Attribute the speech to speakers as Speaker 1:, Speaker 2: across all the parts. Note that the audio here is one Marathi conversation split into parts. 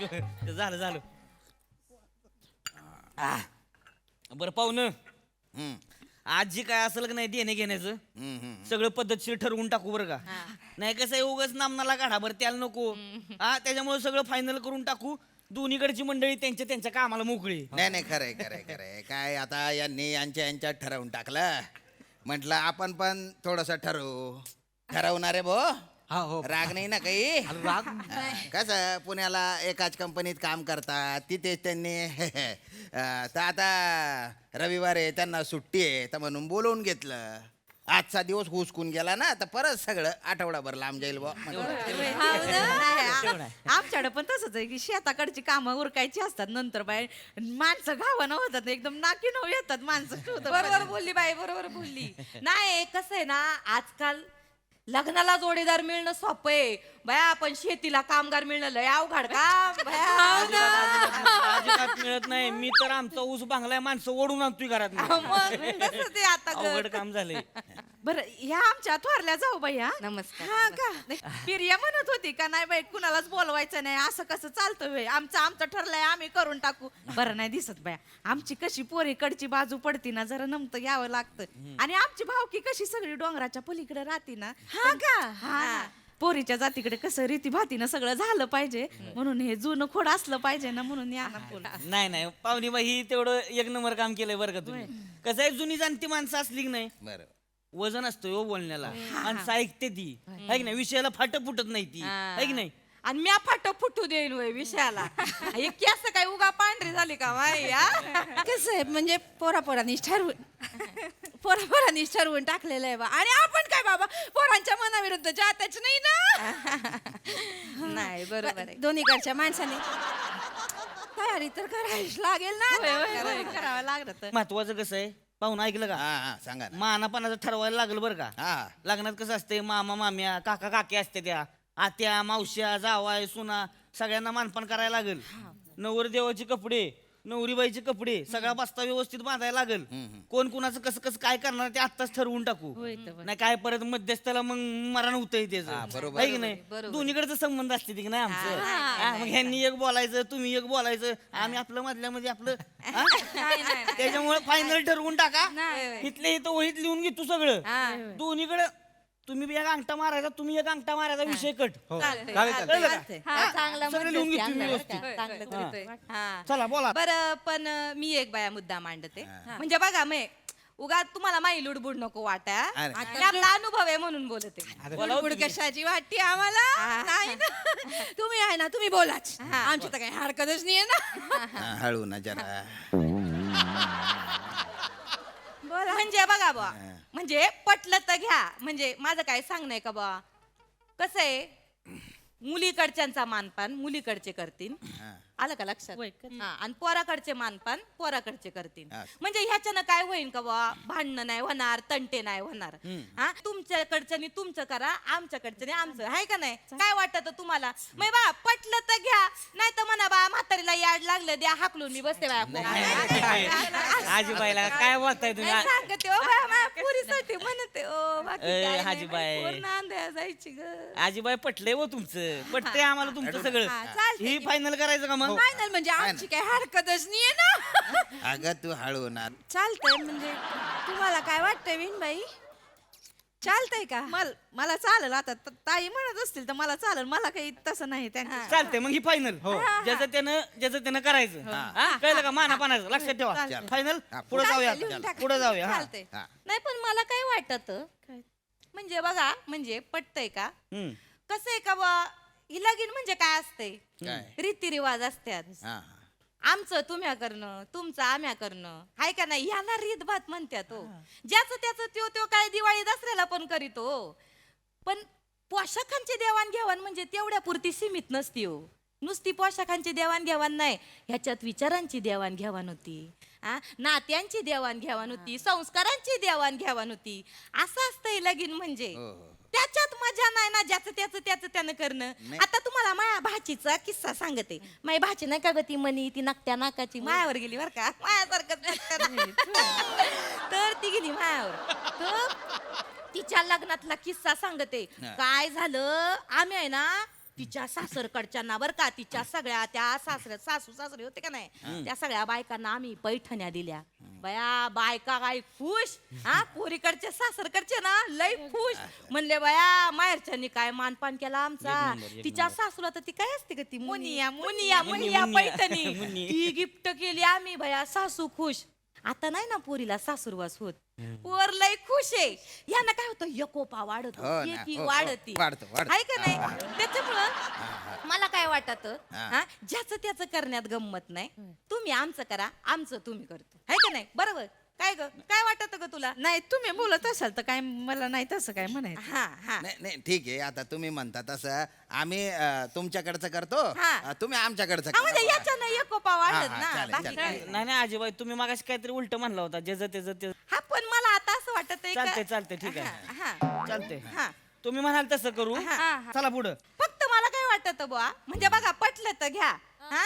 Speaker 1: झालं झालं. बरं पाहुणं, आज जे काय असेल का नाही देणे घेण्याचं सगळं पद्धतशीर ठरवून टाकू बरं का. नाही कसं आहे उगाच नामनाला काढा बरं त्याला नको. त्याच्यामुळे सगळं फायनल करून टाकू. दोन्हीकडची मंडळी त्यांच्या त्यांच्या कामाला मोकळी.
Speaker 2: नाही नाही, खरंय खरंय खरंय. काय आता यांनी यांच्यात ठरवून टाकलं, म्हटलं आपण पण थोडस ठरवणार आहे भो.
Speaker 3: हो
Speaker 2: राग नाही ना काही.
Speaker 3: राग
Speaker 2: कसं पुण्याला एकाच कंपनीत काम करतात, तिथेच त्यांनी तर आता रविवार आहे, त्यांना सुट्टी आहे, तर म्हणून बोलवून घेतलं. आजचा दिवस हुसकून गेला ना, तर परत सगळं आठवडाभर लांब जाईल बा.
Speaker 4: आमच्याकडे पण तसंच आहे की शेताकडची कामं उरकायची असतात, नंतर बाय माणसं गावानं होतात, एकदम नाकी नऊ येतात माणसं.
Speaker 5: बरोबर बोलली बाई, बरोबर बोलली. नाही कसं आहे ना, आजकाल लग्नाला जोडीदार मिळणं सोपं आहे बया, पण शेतीला कामगार मिळणं लय अवघड काम
Speaker 1: अजिबात मिळत नाही. मी तर आमचा ऊस बांगलाय माणसं ओढून आणतोय घरात.
Speaker 5: ते आता
Speaker 1: अवघड काम झालंय.
Speaker 4: बरं ह्या आमच्या थोरल्या जाऊ बाई.
Speaker 5: नमस्कार.
Speaker 4: हा का प्रिया म्हणत होती का नाही बाई कुणालाच बोलवायचं नाही, असं कसं चालतं बाई, आमचं ठरलंय आम्ही करून टाकू. बरं नाही दिसत बाया, आमची कशी पोरीकडची बाजू पडती ना, जरा नमतं घ्यावं लागतं. आणि आमची भावकी कशी सगळी डोंगराच्या पलीकडे राहते ना. हा का हा पोरीच्या जातीकडे कसं रीती भातीनं सगळं झालं पाहिजे, म्हणून हे जुनं खोड असलं पाहिजे ना, म्हणून या ना बोल.
Speaker 1: नाही नाही पाहुणी बाई ही तेवढं एक नंबर काम केलंय बरं का तुम्ही. कसं आहे जुनी जाणती माणसं असली की नाही
Speaker 2: बरं.
Speaker 1: वजन असतं हो बोलण्याला. माणसं ऐकते ती है की नाही, विषयाला फाट फुटत नाही ती है की नाही.
Speaker 5: आणि मी फाट फुटू देईन वय विषयाला. हे केस काय उगा पांढरी झाली का माई?
Speaker 6: कसं आहे म्हणजे पोरापोरांनीच ठरवून टाकलेलं आहे बा. आणि आपण काय बाबा पोरांच्या मनाविरुद्ध जातच नाही ना.
Speaker 5: नाही बरोबर आहे.
Speaker 6: दोन्हीकडच्या माणसाने तयारी तर करावीच लागेल ना.
Speaker 4: करावं लागलं.
Speaker 1: महत्वाचं कसं आहे पाहुणं ऐकलं का,
Speaker 2: हा हा, सांगा ना.
Speaker 1: मानापानाचं ठरवायला लागलं बरं का.
Speaker 2: हा
Speaker 1: लग्नात कसं असते मामा माम्या काका काकी असते, त्या आत्या मावश्या जावाय सुना सगळ्यांना मानपान करायला लागेल. नवरदेवाचे कपडे नवरीबाईचे कपडे सगळा बस्ता व्यवस्थित बांधायला लागेल. कोण कुणाचं कसं कसं काय करणार ते आत्ताच ठरवून टाकू. नाही काय परत मध्यस्थाला मग मरण होतंय त्याचं
Speaker 2: बरोबर.
Speaker 1: आहे की नाही. दोन्हीकडचा संबंध असते की नाही आमचं. मग ह्यांनी एक बोलायचं तुम्ही एक बोलायचं, आम्ही आपलं मधल्यामध्ये आपलं. त्याच्यामुळे फायनल ठरवून टाका. इथल्या इथं वहीत लिहून घेतो सगळं. दोन्हीकडे तुम्ही एक अंगठा मारायचा, तुम्ही एक अंगठा मारायचा, विषय कट.
Speaker 3: चालेल
Speaker 5: चांगला
Speaker 1: सगळं लिहून घेतो मी व्यवस्थित.
Speaker 5: चांगलं करतोय. हा.
Speaker 1: चला बोला.
Speaker 5: बरं पण मी एक बाया मुद्दा मांडते. म्हणजे बघा मी उगा तुम्हाला माई लुडबुड नको वाटा.
Speaker 2: अरे.
Speaker 5: आणि आपला अनुभव आहे म्हणून बोलते.
Speaker 6: बुडबुड कशाची वाटते आम्हाला नाही ना. तुम्ही आहे ना, तुम्ही बोलाच. आमची तर काही हरकतच नाही ना.
Speaker 2: हळू ना जरा.
Speaker 5: म्हणजे बघा बा, म्हणजे पटलं तर घ्या. म्हणजे माझं काय सांगणं का बा, कसं आहे मुलीकडच्यांचा मानपान मुलीकडचे करतील. आलं का लक्षात. आणि पोराकडचे मानपान पोराकडचे करतील. म्हणजे ह्याच्यानं काय होईल का बा, भांडणं नाही होणार, तंटे नाही होणार. हा तुमच्याकडच्यानी तुमचं करा, आमच्याकडच्यानी आमचं, आहे का नाही. काय वाटत तुम्हाला मग बा, पटलं तर घ्या, नाही तर म्हणा बा म्हातारीला याड लागलं द्या हाकलून मी बसते बाया.
Speaker 1: आजीबाईला काय बोलताय तुम्ही.
Speaker 5: सांगते ओ बाया, माझ्या पुरीसाठी म्हणते ओ, बाकी
Speaker 1: ए,
Speaker 5: काय नाही
Speaker 1: आजीबाई.
Speaker 5: बाई, पोर नांदायला जायची ग.
Speaker 1: आजीबाई पटलंय हो तुमचं, पटतंय आम्हाला तुमचं सगळं. ही फायनल करायचं का मग.
Speaker 6: फायनल म्हणजे आमची काही हरकतच नाहीये ना.
Speaker 2: अगं तू हळू ना.
Speaker 6: चालतंय म्हणजे तुम्हाला काय वाटतंय विणबाई, चालतंय का?
Speaker 4: मला चालेल. आता ताई म्हणत असतील तर मला चालेल, मला काही तसं नाही. त्यांना
Speaker 1: चालतंय मग ही फायनल. ज्याचं त्यानं करायचं. कळलं का, मानापानाचं लक्षात ठेवा. फायनल पुढे जाऊया, पुढे जाऊया. हा.
Speaker 5: चालतंय. नाही पण मला काय वाटत म्हणजे बघा, म्हणजे पटतंय का, कसं आहे का बा, ही लगीन म्हणजे काय असतंय,
Speaker 2: काय?
Speaker 5: रीतिरिवाज असतात.
Speaker 2: हा
Speaker 5: आमचं तुम्या करणं, तुमचं आम्या करणं, हाय का नाही, ह्याला रीतभात म्हणतात. ज्याचं त्याचं त्यो काय दिवाळी दसऱ्याला पण करीतो. पण पोशाखांची देवाणघेवाण म्हणजे तेवढ्या पुरती सीमित नसती हो. नुसती पोशाखांची देवाणघेवाण नाही, ह्याच्यात विचारांची देवाणघेवाण होती, नात्यांची देवाणघेवाण होती, संस्कारांची देवाणघेवाण होती. असं असतंय लगीन म्हणजे. त्याच्यात मजा नाही ना, ज्याचं त्याचं करणं. आता तुम्हाला माया भाचीचा किस्सा सांगते. माझी भाची नाही का ग, ती मनी, ती नकट्या नाकाची मायावर गेली बरं का, मायासारखं. तर ती गेली मायावर. तर तिच्या लग्नातला किस्सा सांगते. काय झालं, आम्ही आहे ना तिच्या सासरकडच्यांना बर का, तिच्या सगळ्या त्या सासू सासरे होते का नाही, त्या सगळ्या बायकांना आम्ही पैठण्या दिल्या. बया बायका काय खुश, हा पोरीकडचे सासरकडचे ना लय खुश. म्हणले बया माहेरच्यांनी काय मानपान केला आमचा. तिच्या सासूला तर ती काय असते का ती मुनिया मुनिया मुनिया पैठणी ती गिफ्ट केली आम्ही. बया सासू खुश. आता नाही ना पोरीला सासूरवास होत, पोर लय खुश आहे. यांना काय होतं, एकोपा वाढत
Speaker 2: हो ना,
Speaker 5: एकी
Speaker 2: हो,
Speaker 5: वाढती
Speaker 2: वाढतो.
Speaker 5: आहे का नाही. त्याच्यामुळं मला काय वाटत, ज्याचं त्याचं करण्यात गंमत नाही. तुम्ही आमचं करा, आमचं तुम्ही करतो, आहे का नाही. बरोबर काय ग, काय वाटत ग तुला.
Speaker 4: नाही तुम्ही बोलत असाल तर काय मला नाही तसं काय म्हणायचं.
Speaker 5: हा हा
Speaker 2: नाही नाही ठीक आहे, आता तुम्ही म्हणता तसं आम्ही तुमच्याकडचं करतो,
Speaker 5: हा.
Speaker 2: तुम्ही आमच्याकडचं
Speaker 5: हा, म्हणजे
Speaker 2: करा.
Speaker 5: याच्यानं एकोपा वाढत
Speaker 2: हा,
Speaker 5: ना,
Speaker 2: चालेल,
Speaker 5: बाकी
Speaker 2: चालेल.
Speaker 5: काय.
Speaker 1: नाही नाही आजीबाई, तुम्ही मागाशी काहीतरी उलट म्हणला होता, ज्याचं त्याचं
Speaker 5: हा पण मला आता असं वाटत
Speaker 1: चालतंय ठीक आहे.
Speaker 5: हा
Speaker 1: चालतंय.
Speaker 5: हा.
Speaker 1: तुम्ही म्हणाल तसं करू.
Speaker 5: हा.
Speaker 1: चला पुढं.
Speaker 5: फक्त मला काय वाटत बुवा, म्हणजे बघा पटलं तर घ्या, हा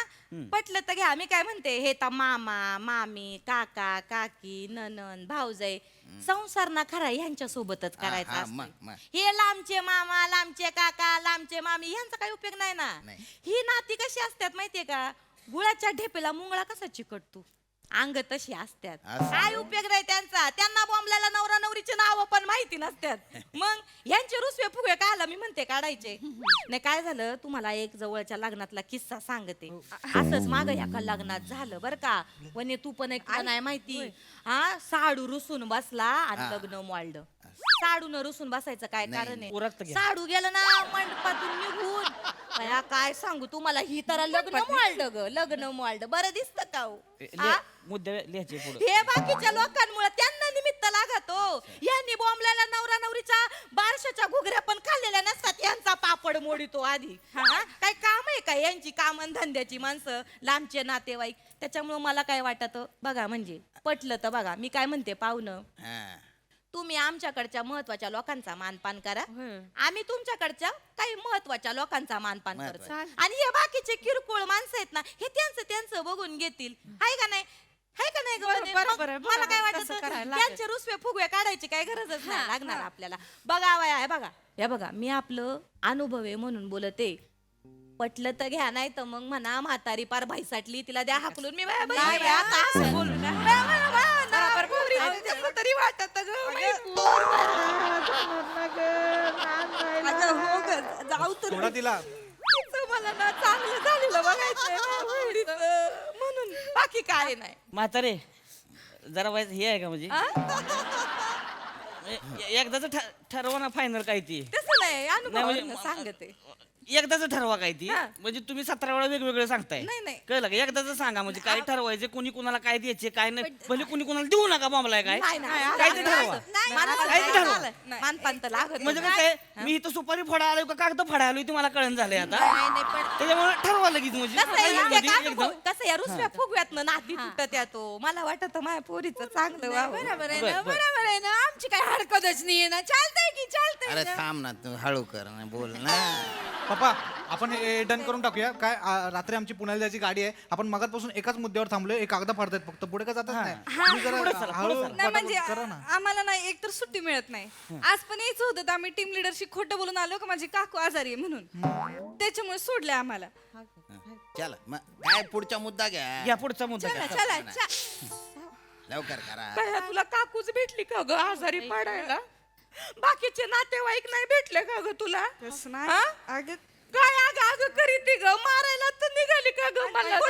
Speaker 5: पटलं तर घ्या. मी काय म्हणते, हे तर मामा मामी काका काकी ननन भाऊजाई संसार ना खरा ह्यांच्या सोबतच करायचा
Speaker 2: हा,
Speaker 5: असतो.
Speaker 2: मग.
Speaker 5: हे लांबचे मामा लांबचे काका लांबचे मामी ह्यांचा काही उपयोग नाही ना.
Speaker 2: नाही.
Speaker 5: ही नाती कशी असतात माहितीये का, गुळाच्या ढेपेला मुंगळा कसा चिकटतो, अंग तशी असतात.
Speaker 2: असं.
Speaker 5: काय उपयोग नाही त्यांचा. त्यांना बॉम्बलाला नवरा नवरीची नावं पण माहिती नसतात. मग यांचे रुसवे फुगे कायला मी म्हणते काढायचे नाही. काय झालं, तुम्हाला एक जवळच्या लग्नातला किस्सा सांगते. असंच माग एका लग्नात झालं बर का. वने तू पण एक नाही माहिती, हा साडू रुसून बसला आणि लग्न मोडलं. साडून रुसून बसायचं काय कारण
Speaker 1: उरकतं
Speaker 5: आहे,
Speaker 1: घ्या.
Speaker 5: साडू गेलं ना मंडपातून निघून. बया, काय सांगू तुम्हाला, ही तर लग्न मोडलं ग, लग्न मोडलं. बरं दिसतं का हो? हा?
Speaker 1: मुद्दे लिहायचे पुढे.
Speaker 5: हे बाकीच्या लोकांमुळे त्यांना निमित्त लागतो. यांनी बॉम्बलाला नवरा नवरीच्या बारशाच्या घुगऱ्या पण खाल्लेल्या नसतात, यांचा पापड मोडितो आधी. हा? काय काम आहे का यांची, कामन धंद्याची माणसं, लांबचे नातेवाईक. त्याच्यामुळे मला काय वाटत बघा, म्हणजे पटलं तर बघा, मी काय म्हणते पाहुणं,
Speaker 2: हा.
Speaker 5: तुम्ही आमच्याकडच्या महत्वाच्या लोकांचा मानपान करा, आम्ही तुमच्याकडच्या काही महत्वाच्या लोकांचा मानपान करतो. आणि हे बाकीचे किरकोळ माणसं आहेत ना, हे त्यांचं बघून घेतील. आहे का नाही, आहे का नाही ग वने?
Speaker 4: बरोबर आहे,
Speaker 5: मग मला काय
Speaker 4: बरोबर.
Speaker 5: वाटत,
Speaker 4: तसं करायला लागेल.
Speaker 5: त्यांचे रुसवे फुगवे काढायची काही गरजच नाही लागणार आपल्याला. बघा वया, हे बघा, हे बघा, मी आपलं अनुभव आहे म्हणून बोलते. पटलं तर घ्या, नाही तर मग म्हणा म्हातारी पार भाईसाटली, तिला द्या हाकलून. मी बाया
Speaker 4: नाही, आता असं बोलू नका. बरोबर बोलते.
Speaker 5: कसं तरी वाटत
Speaker 6: जाऊ तर
Speaker 3: सोडा तिला.
Speaker 5: मला ना चांगलं झालेलं बघायचंय ना बहिणीचं. म्हणून बाकी काय नाही.
Speaker 1: म्हातारे जरा वाईट हे आहे का, म्हणजे एकदाच ठरवा ना फायनल काय ती.
Speaker 5: तसं नाही,
Speaker 1: नाही, म्हणजे
Speaker 5: अनुभव सांगते.
Speaker 1: एकदाच ठरवा काय ती.
Speaker 5: हा.
Speaker 1: म्हणजे तुम्ही 17 वेळा वेगवेगळं सांगताय.
Speaker 5: नाही, नाही.
Speaker 1: कळलं का, एकदाच सांगा. म्हणजे काय ठरवायचे, कोणी कुणाला काय द्यायचे काय नाही. भले कोणी कुणाला देऊ नका बॉम्बलाय काय.
Speaker 5: नाही, नाही,
Speaker 1: काय ते
Speaker 5: नाही,
Speaker 1: ठरवा.
Speaker 5: नाही, मला
Speaker 1: काय ते ठरवा.
Speaker 5: नाही. मानपान तर लागत
Speaker 1: म्हणजे
Speaker 5: नाही.
Speaker 1: कसं आहे, मी इथं सुपारी फोडा आलोय का कागद फाडा आलोय तुम्हाला कळण झालंय आता.
Speaker 5: नाही, नाही, पण
Speaker 1: त्याच्यामुळे ठरवा लगेच म्हणजे
Speaker 5: कसं आहे,
Speaker 1: final
Speaker 5: एक
Speaker 1: मध्ये
Speaker 5: अनुभव,
Speaker 1: एकदम.
Speaker 5: कसं या रुसव्या फुगव्यातनं नाती तुटत येतो. मला वाटत माझ्या पोरीचं चांगलं व्हावं.
Speaker 6: बरोबर आहे
Speaker 1: बर,
Speaker 6: ना,
Speaker 1: बर.
Speaker 6: बरोबर आहे ना. आमची काय हरकतच नाहीये ना. चालतंय की चालतंय
Speaker 2: अरे
Speaker 6: ना.
Speaker 2: थांब ना, तू हळू कर ना, बोल ना.
Speaker 3: पप्पा आपण डन करून टाकूया. काय रात्री आमची पुण्याला जायची गाडी आहे. आपण मगातपासून एकाच मुद्द्यावर थांबलोय. एक कागद फाडतायत फक्त, पुढे काय जातच नाही. तुम्ही जरा
Speaker 1: पुढे चला,
Speaker 3: हळू
Speaker 1: पुढे चला.
Speaker 6: नाही म्हणजे
Speaker 3: करा ना.
Speaker 6: आम्हाला ना एक तर सुट्टी मिळत नाही. आज पण यायचं होतं तर आम्ही टीम लिडरशी खोटं बोलून आलो का माझी काकू आजारी आहे म्हणून. त्याच्यामुळे सोडले आम्हाला.
Speaker 2: चला मग काय पुढचा मुद्दा घ्या.
Speaker 1: या पुढचा मुद्दा
Speaker 6: चला
Speaker 1: घ्या.
Speaker 6: चला
Speaker 2: लवकर करा.
Speaker 5: बाया, तुला काकूच भेटली का ग आजारी पडायला? बाकीचे नातेवाईक नाही भेटले का ग तुला? हा? काय अगं करीती ग, मारायला तर निघाली का ग मला? मग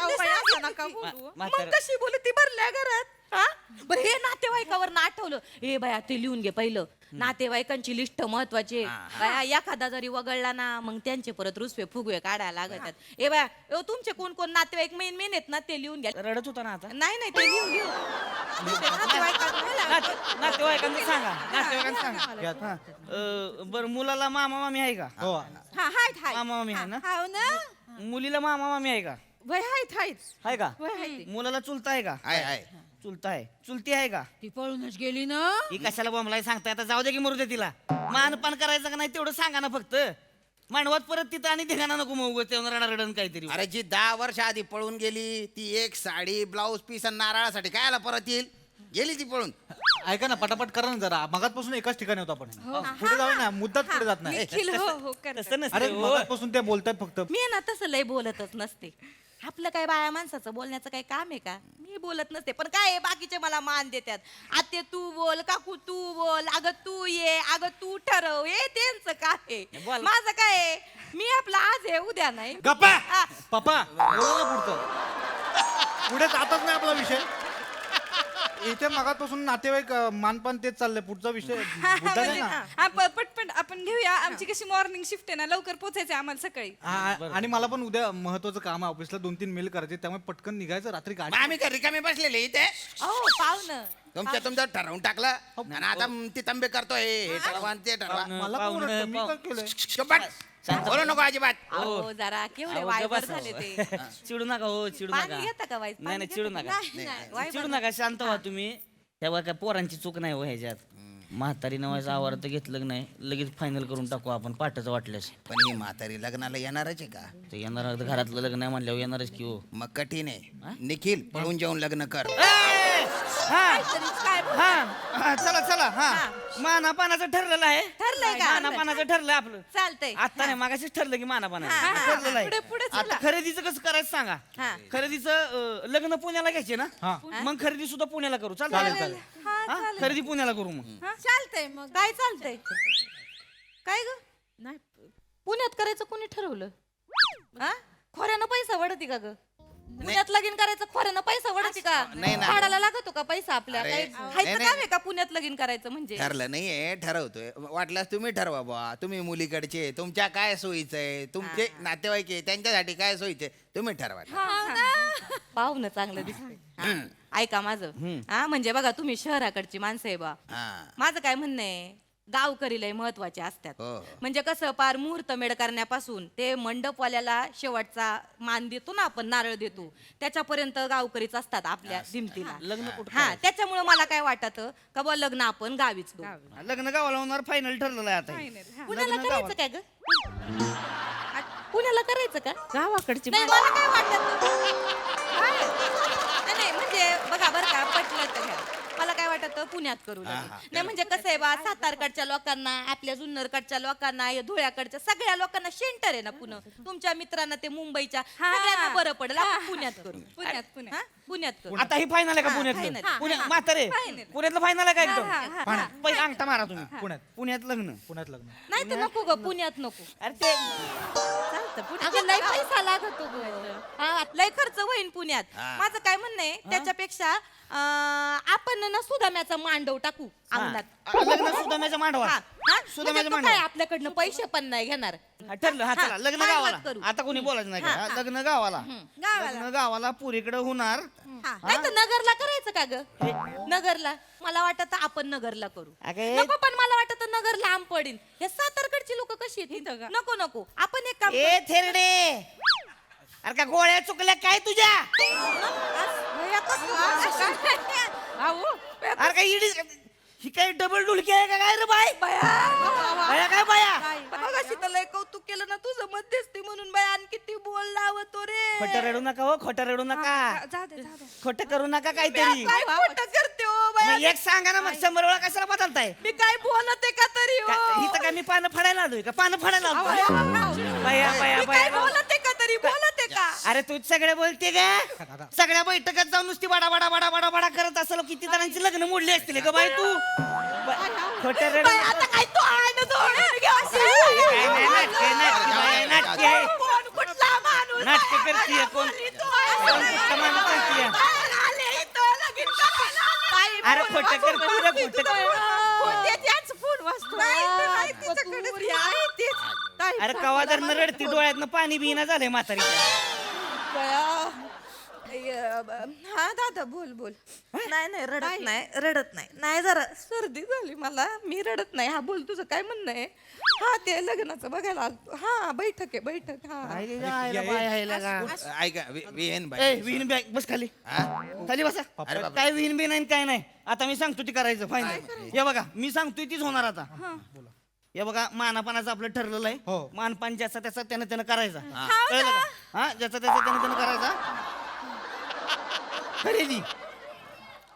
Speaker 1: म्हातारं-
Speaker 5: कशी बोलती ती भरल्या घरात? हा? बरं हे नातेवाईकावर आठवलं, ए बाया ते लिहून घे पहिलं. नातेवाईकांची लिस्ट महत्वाची आहे. बाया एखादा जरी वगळला ना, मग त्यांचे परत रुसवे फुगवे काढायला लागतात. ए बाया, तुमचे कोण कोण नातेवाईक मेन मेन आहेत ना, ते लिहून घ्या.
Speaker 1: रडत होता ना आता.
Speaker 5: नाही नाही, ते लिहून घेऊ.
Speaker 1: नातेवाईकांचं सांगा, नातेवाईकांचं सांगा. हा. बरं, मुलाला मामा मामी आहे का?
Speaker 3: हो
Speaker 6: हा हाय हाय
Speaker 1: मामा मामी आहे ना?
Speaker 6: हाव ना.
Speaker 1: मुलीला मामा मामी आहे का?
Speaker 6: वय हायत हायत.
Speaker 1: आहे का? मुलाला चुलता आहे का?
Speaker 2: आहे.
Speaker 1: चुलता आहे. चुलती आहे का?
Speaker 6: ती पळूनच गेली ना.
Speaker 1: ही कशाला बॉम्बलाय सांगताय, आता जाऊ दे की मरू दे तिला. मानपान करायचं का नाही तेवढं सांगा ना फक्त. मांडवात परत तिथं आणि धिगाणा नको मग तेव्हा रडारडण काहीतरी.
Speaker 2: अरे जी 10 वर्ष आधी पळून गेली ती एक साडी ब्लाऊज पीस आणि नारळासाठी कायला परत येईल. गेली ती पळून.
Speaker 3: ऐका ना पटापट करा ना जरा मगातपासून एकाच ठिकाणी होतो आपण पुढे जाऊ ना मुद्दाच पुढे जात नाही
Speaker 6: निखिल हो हो कर
Speaker 1: तसं नसतं
Speaker 3: अरे
Speaker 1: हो.
Speaker 3: मगातपासून ते बोलतायत फक्त
Speaker 5: मी आहे ना तसं लय बोलतच नसते आपलं काय बाया माणसाचं बोलण्याचं काही काम आहे का मी बोलत नसते पण काय आहे, बाकीचे मला मान देतात आते तू बोल काकू तू बोल अगं तू ये अगं तू ठरव हे त्यांचं काय आहे.
Speaker 1: बोल.
Speaker 5: माझं काय आहे, मी आपलं आज आहे उद्या नाही
Speaker 3: गप्पा
Speaker 5: हा.
Speaker 3: पप्पा बोला ना पुढचं पुढे जातच नाही आपला विषय इथे मगातपासून नातेवाईक मानपान तेच चाललंय पुढचा विषय मुद्दा काय
Speaker 6: म्हणजे,
Speaker 3: ना
Speaker 6: हा, पटपट आपण घेऊया आमची कशी मॉर्निंग शिफ्ट आहे ना लवकर पोहोचायचं आम्हाला सकाळी
Speaker 3: आणि मला पण उद्या महत्वाचं काम आहे ऑफिसला 2-3 मेल करायचे त्यामुळे पटकन निघायचं रात्री
Speaker 2: मग
Speaker 3: गाडी
Speaker 2: आम्ही काय रिकामे बसलेले इथे
Speaker 5: अहो पाहुणं
Speaker 2: तुमचं ठरवून टाकलं आणि आता ती तंबे करतोय हे ठरवा आणि ते ठरवा
Speaker 3: मला पण
Speaker 1: पाहुणं,
Speaker 3: ओरडतं, मी काय
Speaker 1: पाहु-
Speaker 3: केलंय
Speaker 2: चुप बस. बोलू नको अजिबात
Speaker 5: अहो जरा केवढे
Speaker 1: अहो,
Speaker 5: वायबर
Speaker 1: गप्प
Speaker 5: झाले
Speaker 1: बसा.
Speaker 5: ते
Speaker 1: चिडू नका हो चिडू
Speaker 5: पाणी
Speaker 1: नका
Speaker 5: घेता का वाईट
Speaker 1: नाही नाही चिडू नका
Speaker 5: नाही, नाही, वायबर
Speaker 1: चिडू नका शांत व्हा तुम्ही तेव्हा काय पोरांची चूक नाही हो ह्याच्यात म्हातारी नवायचं आवार तर घेतलं नाही लगेच फायनल करून टाकू आपण पाठचं वाटल्यास
Speaker 2: पण ही म्हातारी लग्नाला येणारच आहे का
Speaker 1: तर येणार घरातलं लग्न आहे म्हणल्यावर येणारच की हो
Speaker 2: मग कठीण आहे निखिल पळून जाऊन लग्न कर
Speaker 1: हा चला चला हा मानापानाचं ठरलेलं आहे
Speaker 5: ठरलंय का?
Speaker 1: मानापानाचं ठरलंय आपलं
Speaker 5: चालतंय
Speaker 1: आता नाही मागाशीच ठरलं की मानापाना ठरलेलं आहे आता खरेदीचं कसं करायचं सांगा खरेदीचं लग्न पुण्याला घ्यायचे ना
Speaker 3: हा
Speaker 1: मग खरेदी सुद्धा पुण्याला करू चालेल खरेदी पुण्याला करू मग
Speaker 5: चालतंय मग काय चालतंय काय ग नाही पुण्यात करायचं कोणी ठरवलं हा खोऱ्यानं पैसा वडती का ग पुण्यात लगीन करायचं खोऱ्यानं पैसा वडती का
Speaker 2: नाही ना.
Speaker 5: भाडाला लागतो का पैसा आपल्या
Speaker 2: अरे,
Speaker 5: काही
Speaker 2: नाही,
Speaker 5: खायचं
Speaker 2: नाही.
Speaker 5: काम आहे का पुण्यात लगीन करायचं म्हणजे
Speaker 2: ठरलं नाहीये ठरवतोय वाटल्यास तुम्ही ठरवा बा तुम्ही मुलीकडचे तुमच्या काय सोयीचं आहे तुमचे नातेवाईक आहे त्यांच्यासाठी काय सोयीचे तुम्ही ठरवा
Speaker 5: पाहुणं चांगलं दिसतंय ऐका माझं हा म्हणजे बघा तुम्ही शहराकडची माणसं आहे बा
Speaker 2: हा
Speaker 5: माझं काय म्हणणं आहे गावकरी लय महत्वाचे असतात
Speaker 2: हो.
Speaker 5: म्हणजे कसं पार मुहूर्त मेळ करण्यापासून ते मंडपवाल्याला शेवटचा मान देतो ना आपण नारळ देतो त्याच्यापर्यंत गावकरीच असतात आपल्या दिमतीला
Speaker 1: लग्न कुठं
Speaker 5: हा त्याच्यामुळे मला काय वाटत का बा लग्न आपण गावीच करू
Speaker 1: लग्न गावाला होणार फायनल ठरलेलं आहे आता हे.
Speaker 5: पुण्याला
Speaker 1: लग्न
Speaker 5: करायचं काय ग पुण्याला करायचं का
Speaker 4: गावाकडची
Speaker 5: नाही मला काय वाटत नाही म्हणजे बघा बरं का पटलं तर घ्या मला काय वाटत पुण्यात करू लगीन. नाही म्हणजे कसं आहे बा सातारकडच्या लोकांना आपल्या जुन्नरकडच्या लोकांना हे धुळ्याकडच्या सगळ्या लोकांना सेंटर आहे ना पुणे तुमच्या मित्रांना ते मुंबईच्या सगळ्यांना बरं पडेल आपण पुण्यात करू
Speaker 6: पुण्यात
Speaker 5: हा? पुण्यात करू
Speaker 1: आता ही फायनल आहे का
Speaker 5: final.
Speaker 1: पुण्यातलं पुण्यात म्हातारे पुण्यातलं फायनल आहे का एकदम पहिले अंगठा मारा तुम्ही
Speaker 3: पुण्यात
Speaker 1: पुण्यात लग्न
Speaker 3: पुण्यात लग्न
Speaker 5: नाही तर नको ग पुण्यात नको
Speaker 1: अरे ते
Speaker 5: अगं लय पैसा लागतो ग हा, लय खर्च होईन पुण्यात माझं काय म्हणणं आहे त्याच्यापेक्षा आपण ना सुदाम्याचा मांडव टाकू अंगणात
Speaker 1: लग्न सुदाम्याच्या मांडवा
Speaker 5: हा, हा?
Speaker 1: सुदाम्याच्या
Speaker 5: म्हणजे तो
Speaker 1: मांडवा
Speaker 5: काय आपल्याकडनं पैसे पण नाही घेणार
Speaker 1: ठरलं हा चला लग्न
Speaker 5: मांडवात
Speaker 1: गावाला
Speaker 5: करू.
Speaker 1: आता कोणी बोलायचं नाही का लग्न गावाला लग्न गावाला पुरीकडे होणार
Speaker 5: नाही तर नगरला करायचं का ग नगरला मला वाटत आपण नगरला करू
Speaker 1: अगे
Speaker 5: नको पण मला वाटत नगर लांब पडेल हे सातारकडची लोक कशी आहेत नको नको आपण एक काम
Speaker 1: ए थेरडे अरे का गोळ्या चुकल्या काय तुझ्या अरे काय इडी ही काय डबल डुलकी आहे का काय रे बाय बाया काय बाया
Speaker 5: बघा लय कौतुक केलं ना तुझं मध्यस्थी म्हणून बाय आणि किती बोल लावतो रे
Speaker 1: खोटं रडू नका हो खोटं रडू नका
Speaker 6: जाऊ दे जाऊ दे
Speaker 1: खोटं करू नका काहीतरी
Speaker 5: काय खोटं करते हो बाया
Speaker 1: मग एक सांगा ना मग 100 वेळा कशाला बदलताय
Speaker 5: मी काय बोलते का तरी हो
Speaker 1: इथं काय मी पानं फाडायला आलोय का पानं फाडायला आलोय बाया बाया
Speaker 5: मी काय
Speaker 1: बाया
Speaker 5: बोलते का तरी बोलते का
Speaker 1: अरे तू सगळे बोलते का सगळ्या बैठकात जाऊन नुसती बडा बडा बडा बडा बडा करत असेल किती जणांची लग्न मोडली असतील का बाई तू खोटं रडू
Speaker 5: बाई, आता काय तू आहे ना
Speaker 1: काय नाही, नाटके, नाटके, बाया, नाटके आहे.
Speaker 5: कुठला माणूस
Speaker 1: नाटके करतीये कोण कोण कुठं माणूस करतीये? अरे खोटं करते रे खोटं अरे कवा जर न रडती डोळ्यातनं पाणी बिना झालंय म्हातारी
Speaker 5: हा दादा बोल बोल नाही नाही रडत नाही जरा सर्दी झाली मला मी रडत नाही हा बोल तुझं काय म्हणणं आहे हा ते लग्नाचं बघायला आलतो हा बैठक आहे बैठक हा
Speaker 2: ऐका विहीन बाई
Speaker 1: विहीन बॅग बस खाली
Speaker 2: हा?
Speaker 1: खाली बसा
Speaker 2: अरे बापरे.
Speaker 1: काय विहीन बी नाही काय नाही आता मी सांगतो ती करायचं फायनल हे बघा मी सांगतोय तीच होणार आता हे बघा मानापानाचं आपलं ठरलेलं आहे
Speaker 3: हो.
Speaker 1: मानपान ज्याचा त्याचा त्यानं करायचा कळलं का हा ज्याचा त्याचा त्यानं करायचा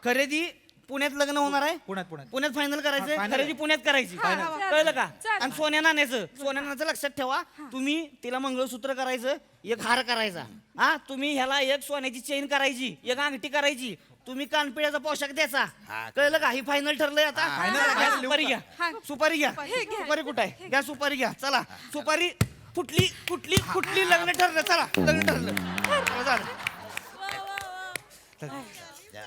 Speaker 1: खरेदी पुण्यात लग्न होणार आहे
Speaker 3: पुण्यात
Speaker 1: पुण्यात फायनल करायचं
Speaker 3: final
Speaker 1: खरेदी
Speaker 3: आहे.
Speaker 1: पुण्यात करायची कळलं का आणि सोन्या नाण्याचं लक्षात ठेवा तुम्ही तिला मंगळसूत्र करायचं एक हार करायचा हा तुम्ही ह्याला एक सोन्याची चेन करायची एक अंगठी करायची तुम्ही कानपिळ्याचा पोशाख द्यायचा कळलं का ही फायनल ठरलंय आता घ्या सुपारी घ्या सुपारी घ्या सुपारी कुठं आहे घ्या सुपारी घ्या चला सुपारी फुटली फुटली फुटली लग्न ठरलं चला लग्न ठरलं चला, झालं.